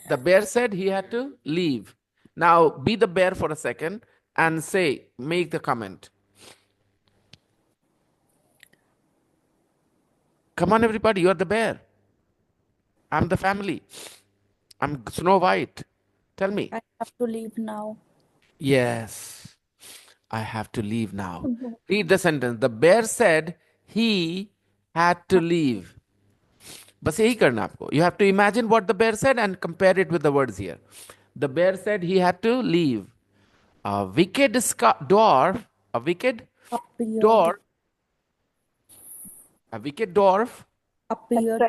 [SPEAKER 6] The bear said he had to leave. Now, be the bear for a second and make the comment. Come on, everybody, you're the bear. I'm the family. I'm Snow White. Tell me.
[SPEAKER 7] I have to leave now.
[SPEAKER 6] Yes, I have to leave now. Read the sentence. The bear said he had to leave. बस यही करना आपको. You have to imagine what the bear said and compare it with the words here. The bear said he had to leave. A wicked dwarf, a wicked
[SPEAKER 7] Appeared.
[SPEAKER 6] dwarf, a wicked dwarf
[SPEAKER 7] Appeared.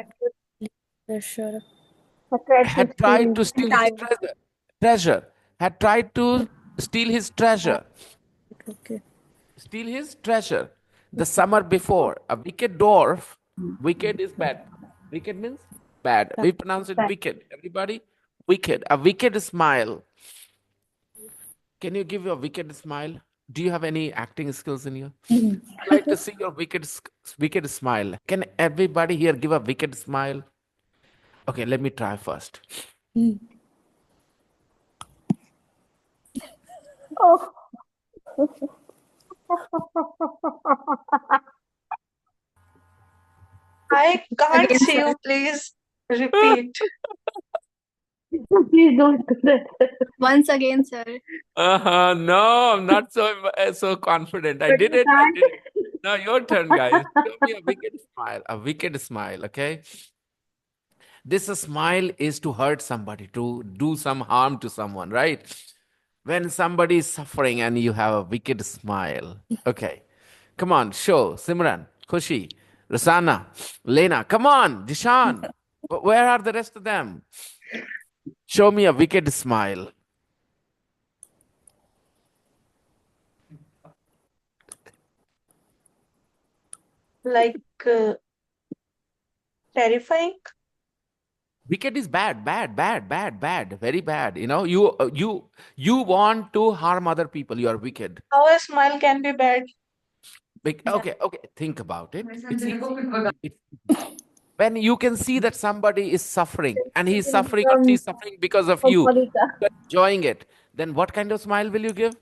[SPEAKER 7] Pressure.
[SPEAKER 6] had tried to steal his treasure. Had tried to steal his treasure.
[SPEAKER 7] Okay.
[SPEAKER 6] Steal his treasure. The summer before, a wicked dwarf, wicked is bad. Wicked means bad. We pronounce it wicked. Everybody, wicked. A wicked smile. Can you give a wicked smile? Do you have any acting skills in you? I'd like to see your wicked smile. Can everybody here give a wicked smile? Okay, let me try first.
[SPEAKER 2] Oh.
[SPEAKER 4] I can't see you. Please repeat.
[SPEAKER 2] Please don't do that.
[SPEAKER 10] Once again, sir.
[SPEAKER 6] No, I'm not so confident. I did it. Now your turn, guys. Show me a wicked smile. A wicked smile, okay? This smile is to hurt somebody, to do some harm to someone, right? When somebody is suffering and you have a wicked smile. Okay. Come on, show. Simran, Khushi, Rasana, Lena. Come on, Dishan. Where are the rest of them? Show me a wicked smile.
[SPEAKER 4] Like terrifying.
[SPEAKER 6] Wicked is bad, very bad. You know, you want to harm other people. You are wicked.
[SPEAKER 4] How a smile can be bad?
[SPEAKER 6] Okay. Think about it. It's easy. When you can see that somebody is suffering and he's suffering or she's suffering because of you, you're enjoying it, then what kind of smile will you give?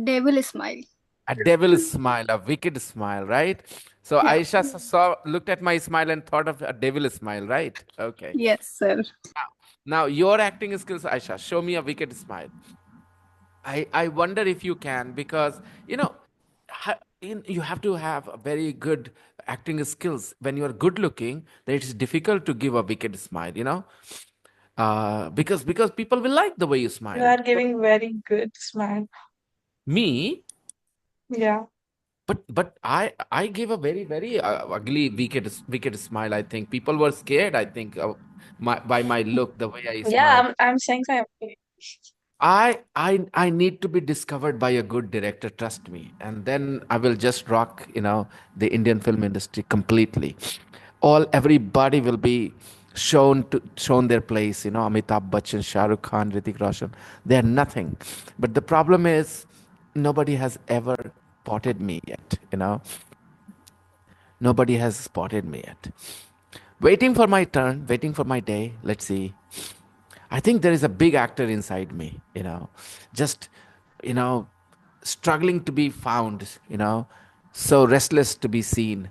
[SPEAKER 10] Devil smile.
[SPEAKER 6] A devil smile, a wicked smile, right? So Aisha looked at my smile and thought of a devil smile, right? Okay.
[SPEAKER 10] Yes, sir.
[SPEAKER 6] Now your acting skills, Aisha, show me a wicked smile. I wonder if you can, because you have to have a very good acting skills. When you are good looking, then it is difficult to give a wicked smile, because people will like the way you smile.
[SPEAKER 4] You are giving very good smile.
[SPEAKER 6] Me?
[SPEAKER 4] Yeah.
[SPEAKER 6] But I gave a very ugly wicked smile. I think people were scared. I think by my look, the way I smiled.
[SPEAKER 4] Yeah, I'm saying so.
[SPEAKER 6] I need to be discovered by a good director, trust me. And then I will just rock, the Indian film industry completely. Everybody will be shown their place, Amitabh Bachchan, Shah Rukh Khan, Hrithik Roshan. They're nothing. But the problem is nobody has ever spotted me yet. Nobody has spotted me yet. Waiting for my turn, waiting for my day. Let's see. I think there is a big actor inside me, just, you know, struggling to be found, so restless to be seen.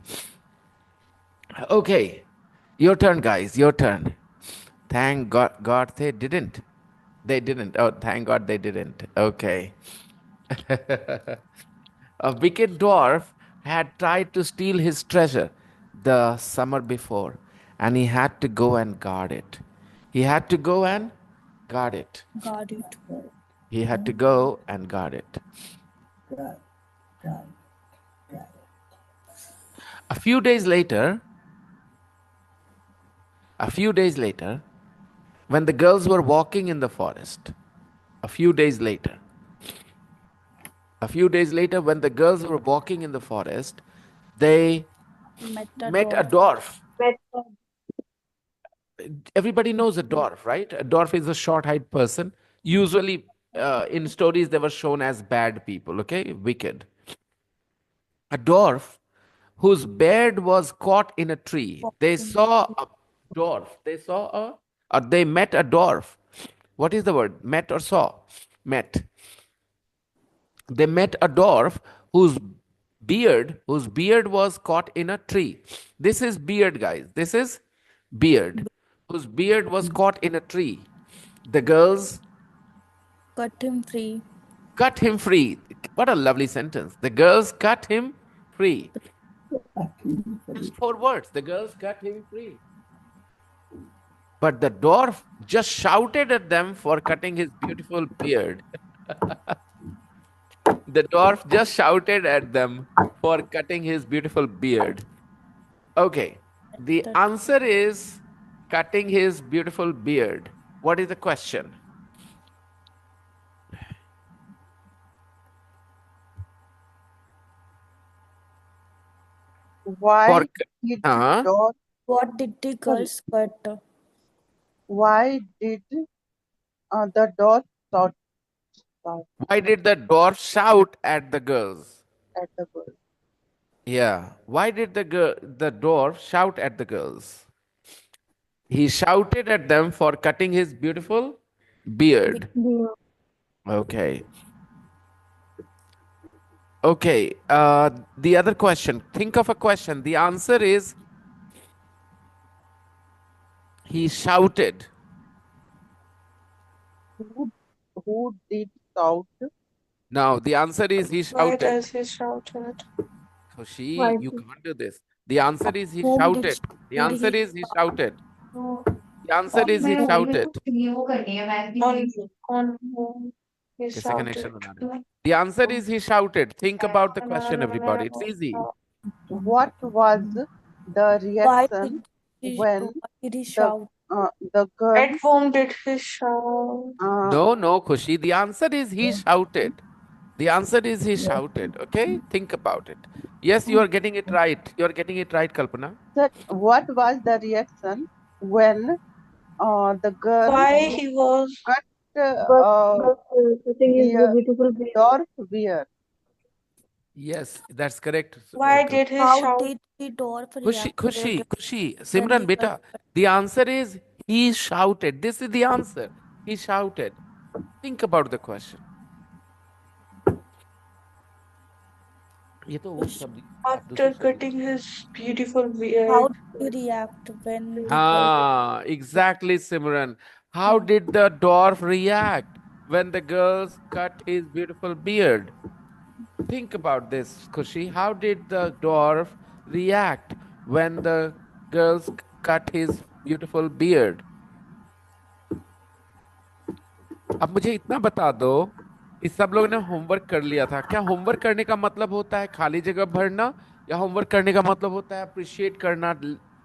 [SPEAKER 6] Okay, your turn, guys, your turn. Thank God they didn't. They didn't. Oh, thank God they didn't. Okay. A wicked dwarf had tried to steal his treasure the summer before, and he had to go and guard it. He had to go and guard it.
[SPEAKER 7] Got it.
[SPEAKER 6] He had to go and guard it.
[SPEAKER 13] Got, got, got.
[SPEAKER 6] A few days later, a few days later, when the girls were walking in the forest, a few days later, when the girls were walking in the forest, they
[SPEAKER 7] Met a
[SPEAKER 6] met a
[SPEAKER 7] dwarf.
[SPEAKER 6] dwarf. Everybody knows a dwarf, right? A dwarf is a short-haired person. Usually, in stories, they were shown as bad people, okay? Wicked. A dwarf whose beard was caught in a tree. They saw a dwarf. They met a dwarf. What is the word? Met or saw? Met. They met a dwarf whose beard was caught in a tree. This is beard, guys. This is beard. Whose beard was caught in a tree. The girls
[SPEAKER 7] Cut him free.
[SPEAKER 6] cut him free. What a lovely sentence. The girls cut him free. Just 4 words. The girls cut him free. But the dwarf just shouted at them for cutting his beautiful beard. The dwarf just shouted at them for cutting his beautiful beard. Okay. The answer is cutting his beautiful beard. What is the question?
[SPEAKER 5] Why did dog,
[SPEAKER 7] What did the girls cut?
[SPEAKER 5] why did the dog shout
[SPEAKER 6] Why did the dwarf shout at the girls?
[SPEAKER 5] at the girl?
[SPEAKER 6] Yeah. Why did the dwarf shout at the girls? He shouted at them for cutting his beautiful beard. Okay. Okay. The other question. Think of a question. The answer is he shouted.
[SPEAKER 5] Who did shout?
[SPEAKER 6] Now, the answer is he
[SPEAKER 4] Why
[SPEAKER 6] shouted.
[SPEAKER 4] does he shout it?
[SPEAKER 6] Khushi, you can't do this. The answer is he shouted. The answer is he shouted. The answer is he shouted.
[SPEAKER 4] On whom he
[SPEAKER 6] कैसे connection
[SPEAKER 4] shouted.
[SPEAKER 6] बना रहे हो? The answer is he shouted. Think about the question, everybody. It's easy.
[SPEAKER 5] What was the reaction when
[SPEAKER 7] shout?
[SPEAKER 5] the girl?
[SPEAKER 4] At whom did he shout?
[SPEAKER 6] No, Khushi. The answer is he shouted. The answer is he shouted. Okay? Think about it. Yes, you are getting it right. You are getting it right, Kalpana.
[SPEAKER 5] Sir, what was the reaction when the girl
[SPEAKER 4] Why he was
[SPEAKER 5] cut
[SPEAKER 2] cutting his beautiful beard.
[SPEAKER 5] dwarf beard?
[SPEAKER 6] Yes, that's correct.
[SPEAKER 4] Why did he
[SPEAKER 7] How
[SPEAKER 4] shout?
[SPEAKER 7] did the dwarf
[SPEAKER 6] Khushi,
[SPEAKER 7] react?
[SPEAKER 6] Simran, beta. The answer is he shouted. This is the answer. He shouted. Think about the question. ये तो वो सब
[SPEAKER 4] After cutting his beautiful beard.
[SPEAKER 7] How did he react when the
[SPEAKER 6] Ah, exactly, Simran. How did the dwarf react when the girls cut his beautiful beard? Think about this, Khushi. How did the dwarf react when the girls cut his beautiful beard? अब मुझे इतना बता दो इस सब लोगों ने homework कर लिया था क्या? होमवर्क करने का मतलब होता है खाली जगह भरना, या होमवर्क करने का मतलब होता है अप्रिशिएट करना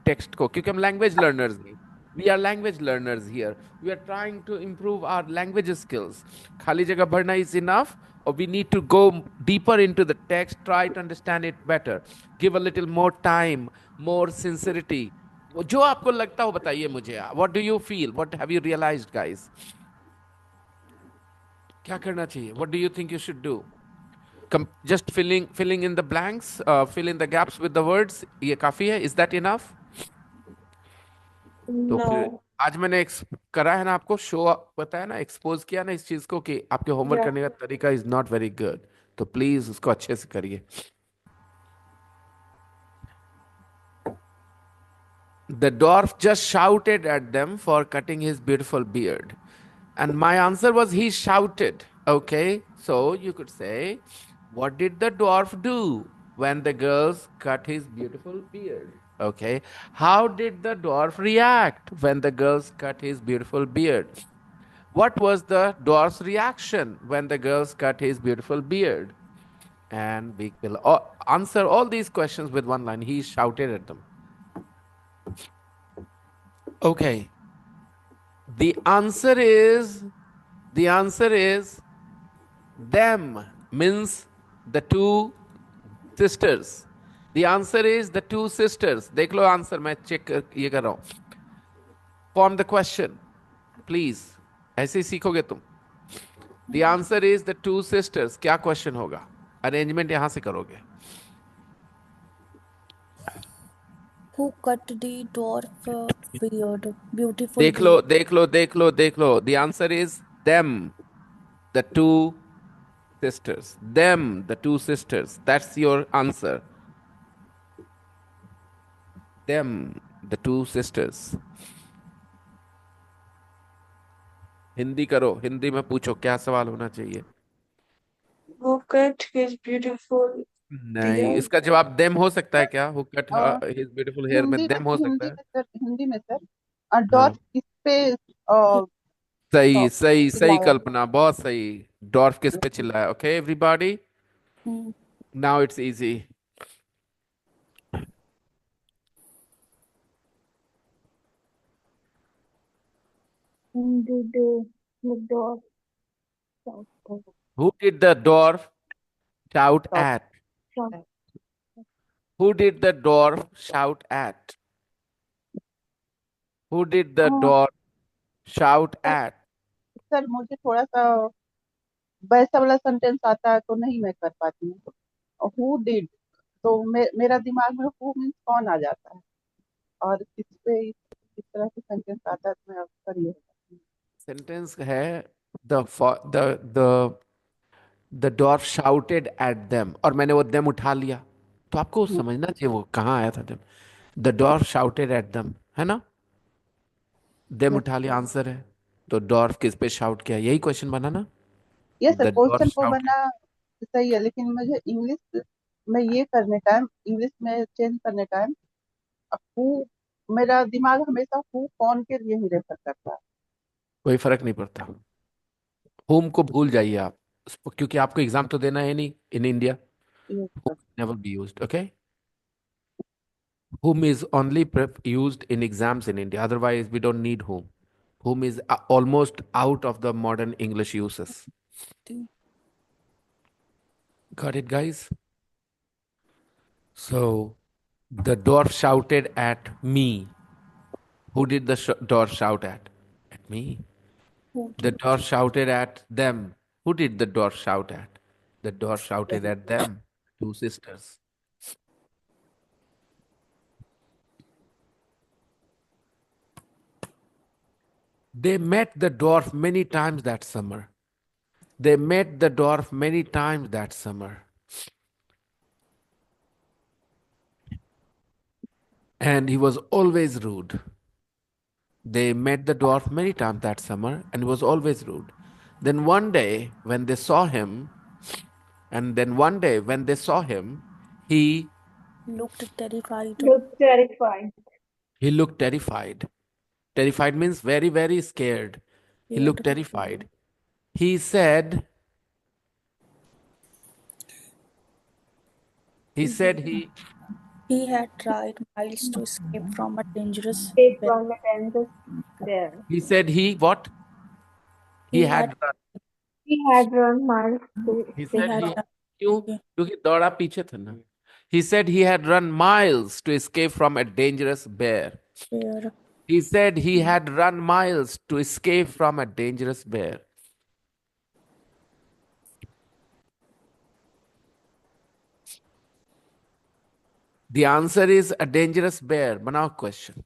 [SPEAKER 6] टेक्स्ट को? क्योंकि हम लैंग्वेज लर्नर्स हैं, we are language learners here, we are trying to improve our language skills. खाली जगह भरना is enough, or we need to go deeper into the text, try to understand it better, give a little more time, more sincerity? जो आपको लगता हो बताइए मुझे, what do you feel, what have you realized guys? क्या करना चाहिए? What do you think you should do? Just filling in the blanks, fill in the gaps with the words, ये काफी है? Is that enough? तो फिर
[SPEAKER 4] No.
[SPEAKER 6] आज मैंने करा है ना, आपको शो पता है ना, एक्सपोज किया ना इस चीज को कि आपके होमवर्क
[SPEAKER 2] Yeah.
[SPEAKER 6] करने का तरीका इज नॉट वेरी गुड, तो प्लीज उसको अच्छे से करिए। The dwarf just shouted at them for cutting his beautiful beard. And my answer was he shouted. Okay, so you could say, what did the dwarf do when the girls cut his beautiful beard? Okay, how did the dwarf react when the girls cut his beautiful beard? What was the dwarf's reaction when the girls cut his beautiful beard? And we will answer all these questions with one line. He shouted at them. Okay. The answer is them, means the two sisters. The answer is the two sisters. देख लो answer, मैं check ये कर रहा हूं। Form the question, please. ऐसे ही सीखोगे तुम। The answer is the two sisters. क्या क्वेश्चन होगा? अरेंजमेंट यहां से करोगे।
[SPEAKER 7] Who cut the dwarf beard? Beautiful
[SPEAKER 6] देख लो
[SPEAKER 7] beard.
[SPEAKER 6] देख लो देख लो देख लो। The answer is them, the two sisters. Them, the two sisters. That's your answer. Them, the two sisters. Hindi करो, हिंदी में पूछो क्या सवाल होना चाहिए।
[SPEAKER 4] Who cut his beautiful
[SPEAKER 6] नहीं,
[SPEAKER 4] beard?
[SPEAKER 6] इसका जवाब देम हो सकता है क्या? Who cut
[SPEAKER 5] a,
[SPEAKER 6] his beautiful hair में देम हो सकता है।
[SPEAKER 5] हिंदी में सर
[SPEAKER 6] हाँ,
[SPEAKER 5] डॉट किस पे
[SPEAKER 6] सही सही सही
[SPEAKER 5] चिल्लाया?
[SPEAKER 6] कल्पना, बहुत सही। डॉर्फ किस पे चिल्लाया? Okay everybody,
[SPEAKER 7] Hmm.
[SPEAKER 6] Now it's easy.
[SPEAKER 2] Whom did the dog shout at?
[SPEAKER 6] Who did the डॉर्फ shout
[SPEAKER 5] Stop.
[SPEAKER 6] At?
[SPEAKER 2] Shout.
[SPEAKER 6] Who did the डॉर्फ shout at? Who did the
[SPEAKER 5] हाँ,
[SPEAKER 6] डॉर्फ शाउट
[SPEAKER 5] सर
[SPEAKER 6] एट?
[SPEAKER 5] सर मुझे थोड़ा सा वैसा वाला sentence आता है तो नहीं मैं कर पाती हूँ। हु डिड, तो मेरा दिमाग में हु मीन्स कौन आ जाता है, और इस तरह से सेंटेंस आता है तो मैं अक्सर ये
[SPEAKER 6] सेंटेंस है the the the dwarf shouted at them, और मैंने वो देम उठा लिया, तो आपको
[SPEAKER 5] हम्म,
[SPEAKER 6] समझना चाहिए वो कहाँ आया था। Them, the dwarf shouted at them, है ना? देम
[SPEAKER 5] यस
[SPEAKER 6] उठा लिया, आंसर है। तो डॉर्फ किस पे शाउट किया, यही क्वेश्चन बना ना?
[SPEAKER 5] Yes sir,
[SPEAKER 6] the dwarf
[SPEAKER 5] question वो
[SPEAKER 6] शाउटेड।
[SPEAKER 5] बना सही है, लेकिन मुझे इंग्लिश में ये करने टाइम, इंग्लिश में चेंज करने टाइम हु, मेरा दिमाग हमेशा हु कौन के लिए ही रेफर करता है।
[SPEAKER 6] कोई फर्क नहीं पड़ता, होम को भूल जाइए आप, क्योंकि आपको एग्जाम तो देना है नहीं in India.
[SPEAKER 5] Yes
[SPEAKER 6] Whom
[SPEAKER 5] sir.
[SPEAKER 6] never be used, okay? Whom is only used in exams in India. Otherwise, we don't need whom. Whom is almost out of the modern English uses. Got it, guys? So, the dwarf shouted at me. Who did the dwarf shout at? At me.
[SPEAKER 7] Who
[SPEAKER 6] The
[SPEAKER 7] did?
[SPEAKER 6] dwarf shouted at them. Who did the dwarf shout at? The dwarf shouted at them. Two sisters. They met the dwarf many times that summer. They met the dwarf many times that summer. And he was always rude. They met the dwarf many times that summer, and he was always rude. Then one day, when they saw him, he
[SPEAKER 7] Looked terrified.
[SPEAKER 2] Looked terrified.
[SPEAKER 6] looked terrified. Terrified means very, very scared. He
[SPEAKER 7] Scared.
[SPEAKER 6] looked terrified. He said, He said he
[SPEAKER 7] had tried miles to escape from a dangerous
[SPEAKER 2] Escape
[SPEAKER 7] bear.
[SPEAKER 2] from the dangerous there.
[SPEAKER 6] he said he what? He
[SPEAKER 7] He
[SPEAKER 6] had
[SPEAKER 7] had
[SPEAKER 6] run.
[SPEAKER 2] He had run miles to
[SPEAKER 6] He
[SPEAKER 7] he
[SPEAKER 2] escape
[SPEAKER 6] said
[SPEAKER 7] had
[SPEAKER 6] he
[SPEAKER 2] from
[SPEAKER 7] run.
[SPEAKER 6] क्यों?
[SPEAKER 7] Okay.
[SPEAKER 6] क्योंकि दौड़ा पीछे था ना. He said he had run miles to escape from a dangerous bear.
[SPEAKER 7] Bear.
[SPEAKER 6] He said he had run miles to escape from a dangerous bear. The answer is a dangerous bear. बनाओ question.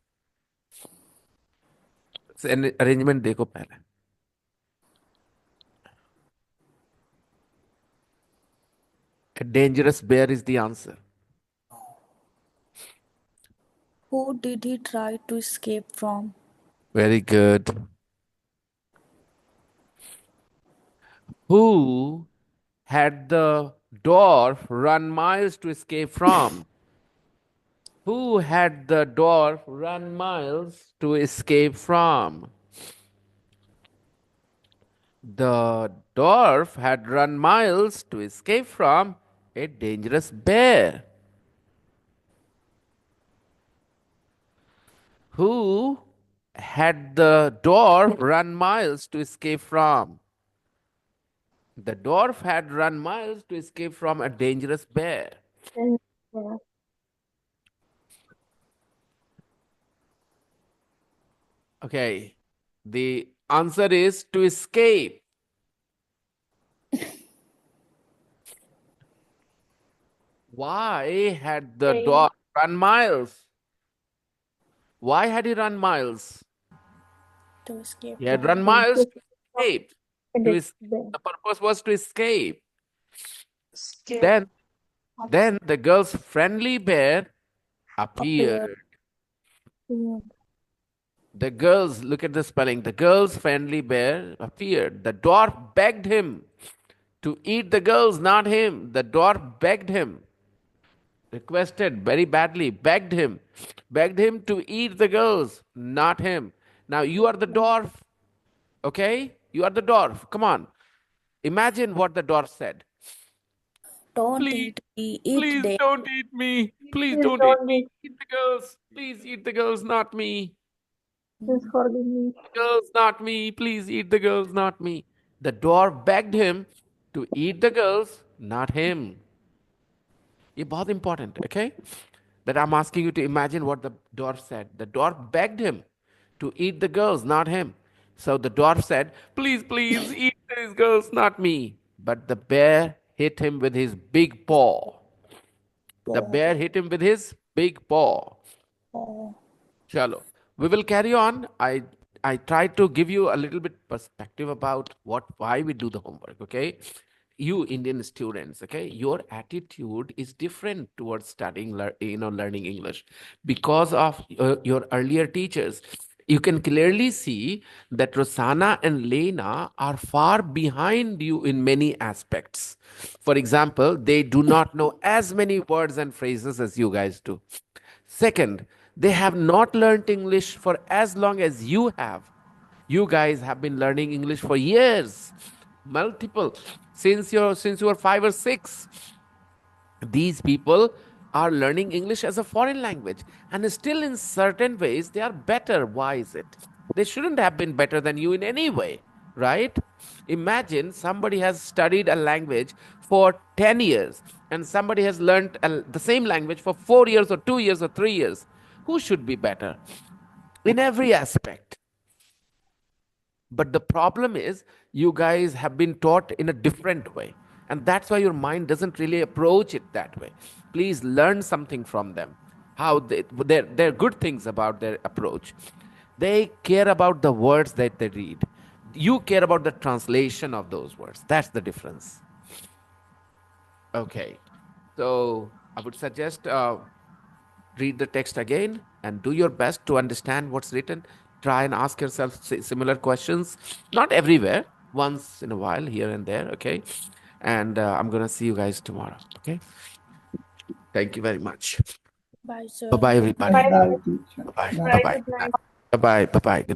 [SPEAKER 6] Arrangement देखो पहले. A dangerous bear is the answer.
[SPEAKER 7] Who did he try to escape from?
[SPEAKER 6] Very good. Who had the dwarf run miles to escape from? Who had the dwarf run miles to escape from? The dwarf had run miles to escape from a dangerous bear. Who had the dwarf run miles to escape from? The dwarf had run miles to escape from a dangerous bear.
[SPEAKER 2] there.
[SPEAKER 6] Okay, the answer is to escape. Why had the dwarf run miles? Why had he run miles?
[SPEAKER 7] To escape
[SPEAKER 6] He had
[SPEAKER 7] from.
[SPEAKER 6] run miles to escape.
[SPEAKER 2] There.
[SPEAKER 6] The purpose was to escape. Then the girl's friendly bear appeared.
[SPEAKER 2] Yeah.
[SPEAKER 6] The girls, look at the spelling. The girl's friendly bear appeared. The dwarf begged him to eat the girls, not him. The dwarf begged him, requested very badly, begged him to eat the girls, not him. Now you are the dwarf, okay? You are the dwarf. Come on. Imagine what the dwarf said.
[SPEAKER 7] Don't
[SPEAKER 6] Please,
[SPEAKER 7] eat me, eat
[SPEAKER 6] please
[SPEAKER 7] them.
[SPEAKER 6] don't eat me. Please
[SPEAKER 2] Please
[SPEAKER 6] don't eat
[SPEAKER 2] don't
[SPEAKER 6] me.
[SPEAKER 2] eat.
[SPEAKER 6] Eat the girls. Please eat the girls, not me.
[SPEAKER 2] Please forgive me.
[SPEAKER 6] Girls, not me. Please eat the girls, not me. The dwarf begged him to eat the girls, not him. ये बहुत important, okay? That I'm asking you to imagine what the dwarf said. The dwarf begged him to eat the girls, not him. So the dwarf said, please, please eat these girls, not me. But the bear hit him with his big paw. The bear hit him with his big paw. Chalo. We will carry on. I tried to give you a little bit perspective about why we do the homework, okay? You Indian students, okay, your attitude is different towards studying, learning English because of your earlier teachers. You can clearly see that Rosanna and Lena are far behind you in many aspects. For example, they do not know as many words and phrases as you guys do. Second, they have not learned English for as long as you have. You guys have been learning English for years, multiple, since you were 5 or 6. These people are learning English as a foreign language, and still in certain ways they are better. Why is it? They shouldn't have been better than you in any way, right? Imagine somebody has studied a language for 10 years and somebody has learned the same language for 4 years or 2 years or 3 years. Who should be better in every aspect? But the problem is, you guys have been taught in a different way. And that's why your mind doesn't really approach it that way. Please learn something from them. There are good things about their approach. They care about the words that they read. You care about the translation of those words. That's the difference. Okay. So I would suggest read the text again and do your best to understand what's written. Try and ask yourself similar questions, not everywhere, once in a while, here and there, okay? And I'm going to see you guys tomorrow, okay? Thank you very much.
[SPEAKER 7] Bye, sir.
[SPEAKER 6] Bye-bye, everybody.
[SPEAKER 2] Bye.
[SPEAKER 13] Bye, teacher.
[SPEAKER 6] Bye-bye.
[SPEAKER 13] Bye.
[SPEAKER 2] Bye.
[SPEAKER 6] Bye-bye.
[SPEAKER 2] Good night.
[SPEAKER 6] Bye-bye. Bye-bye. Good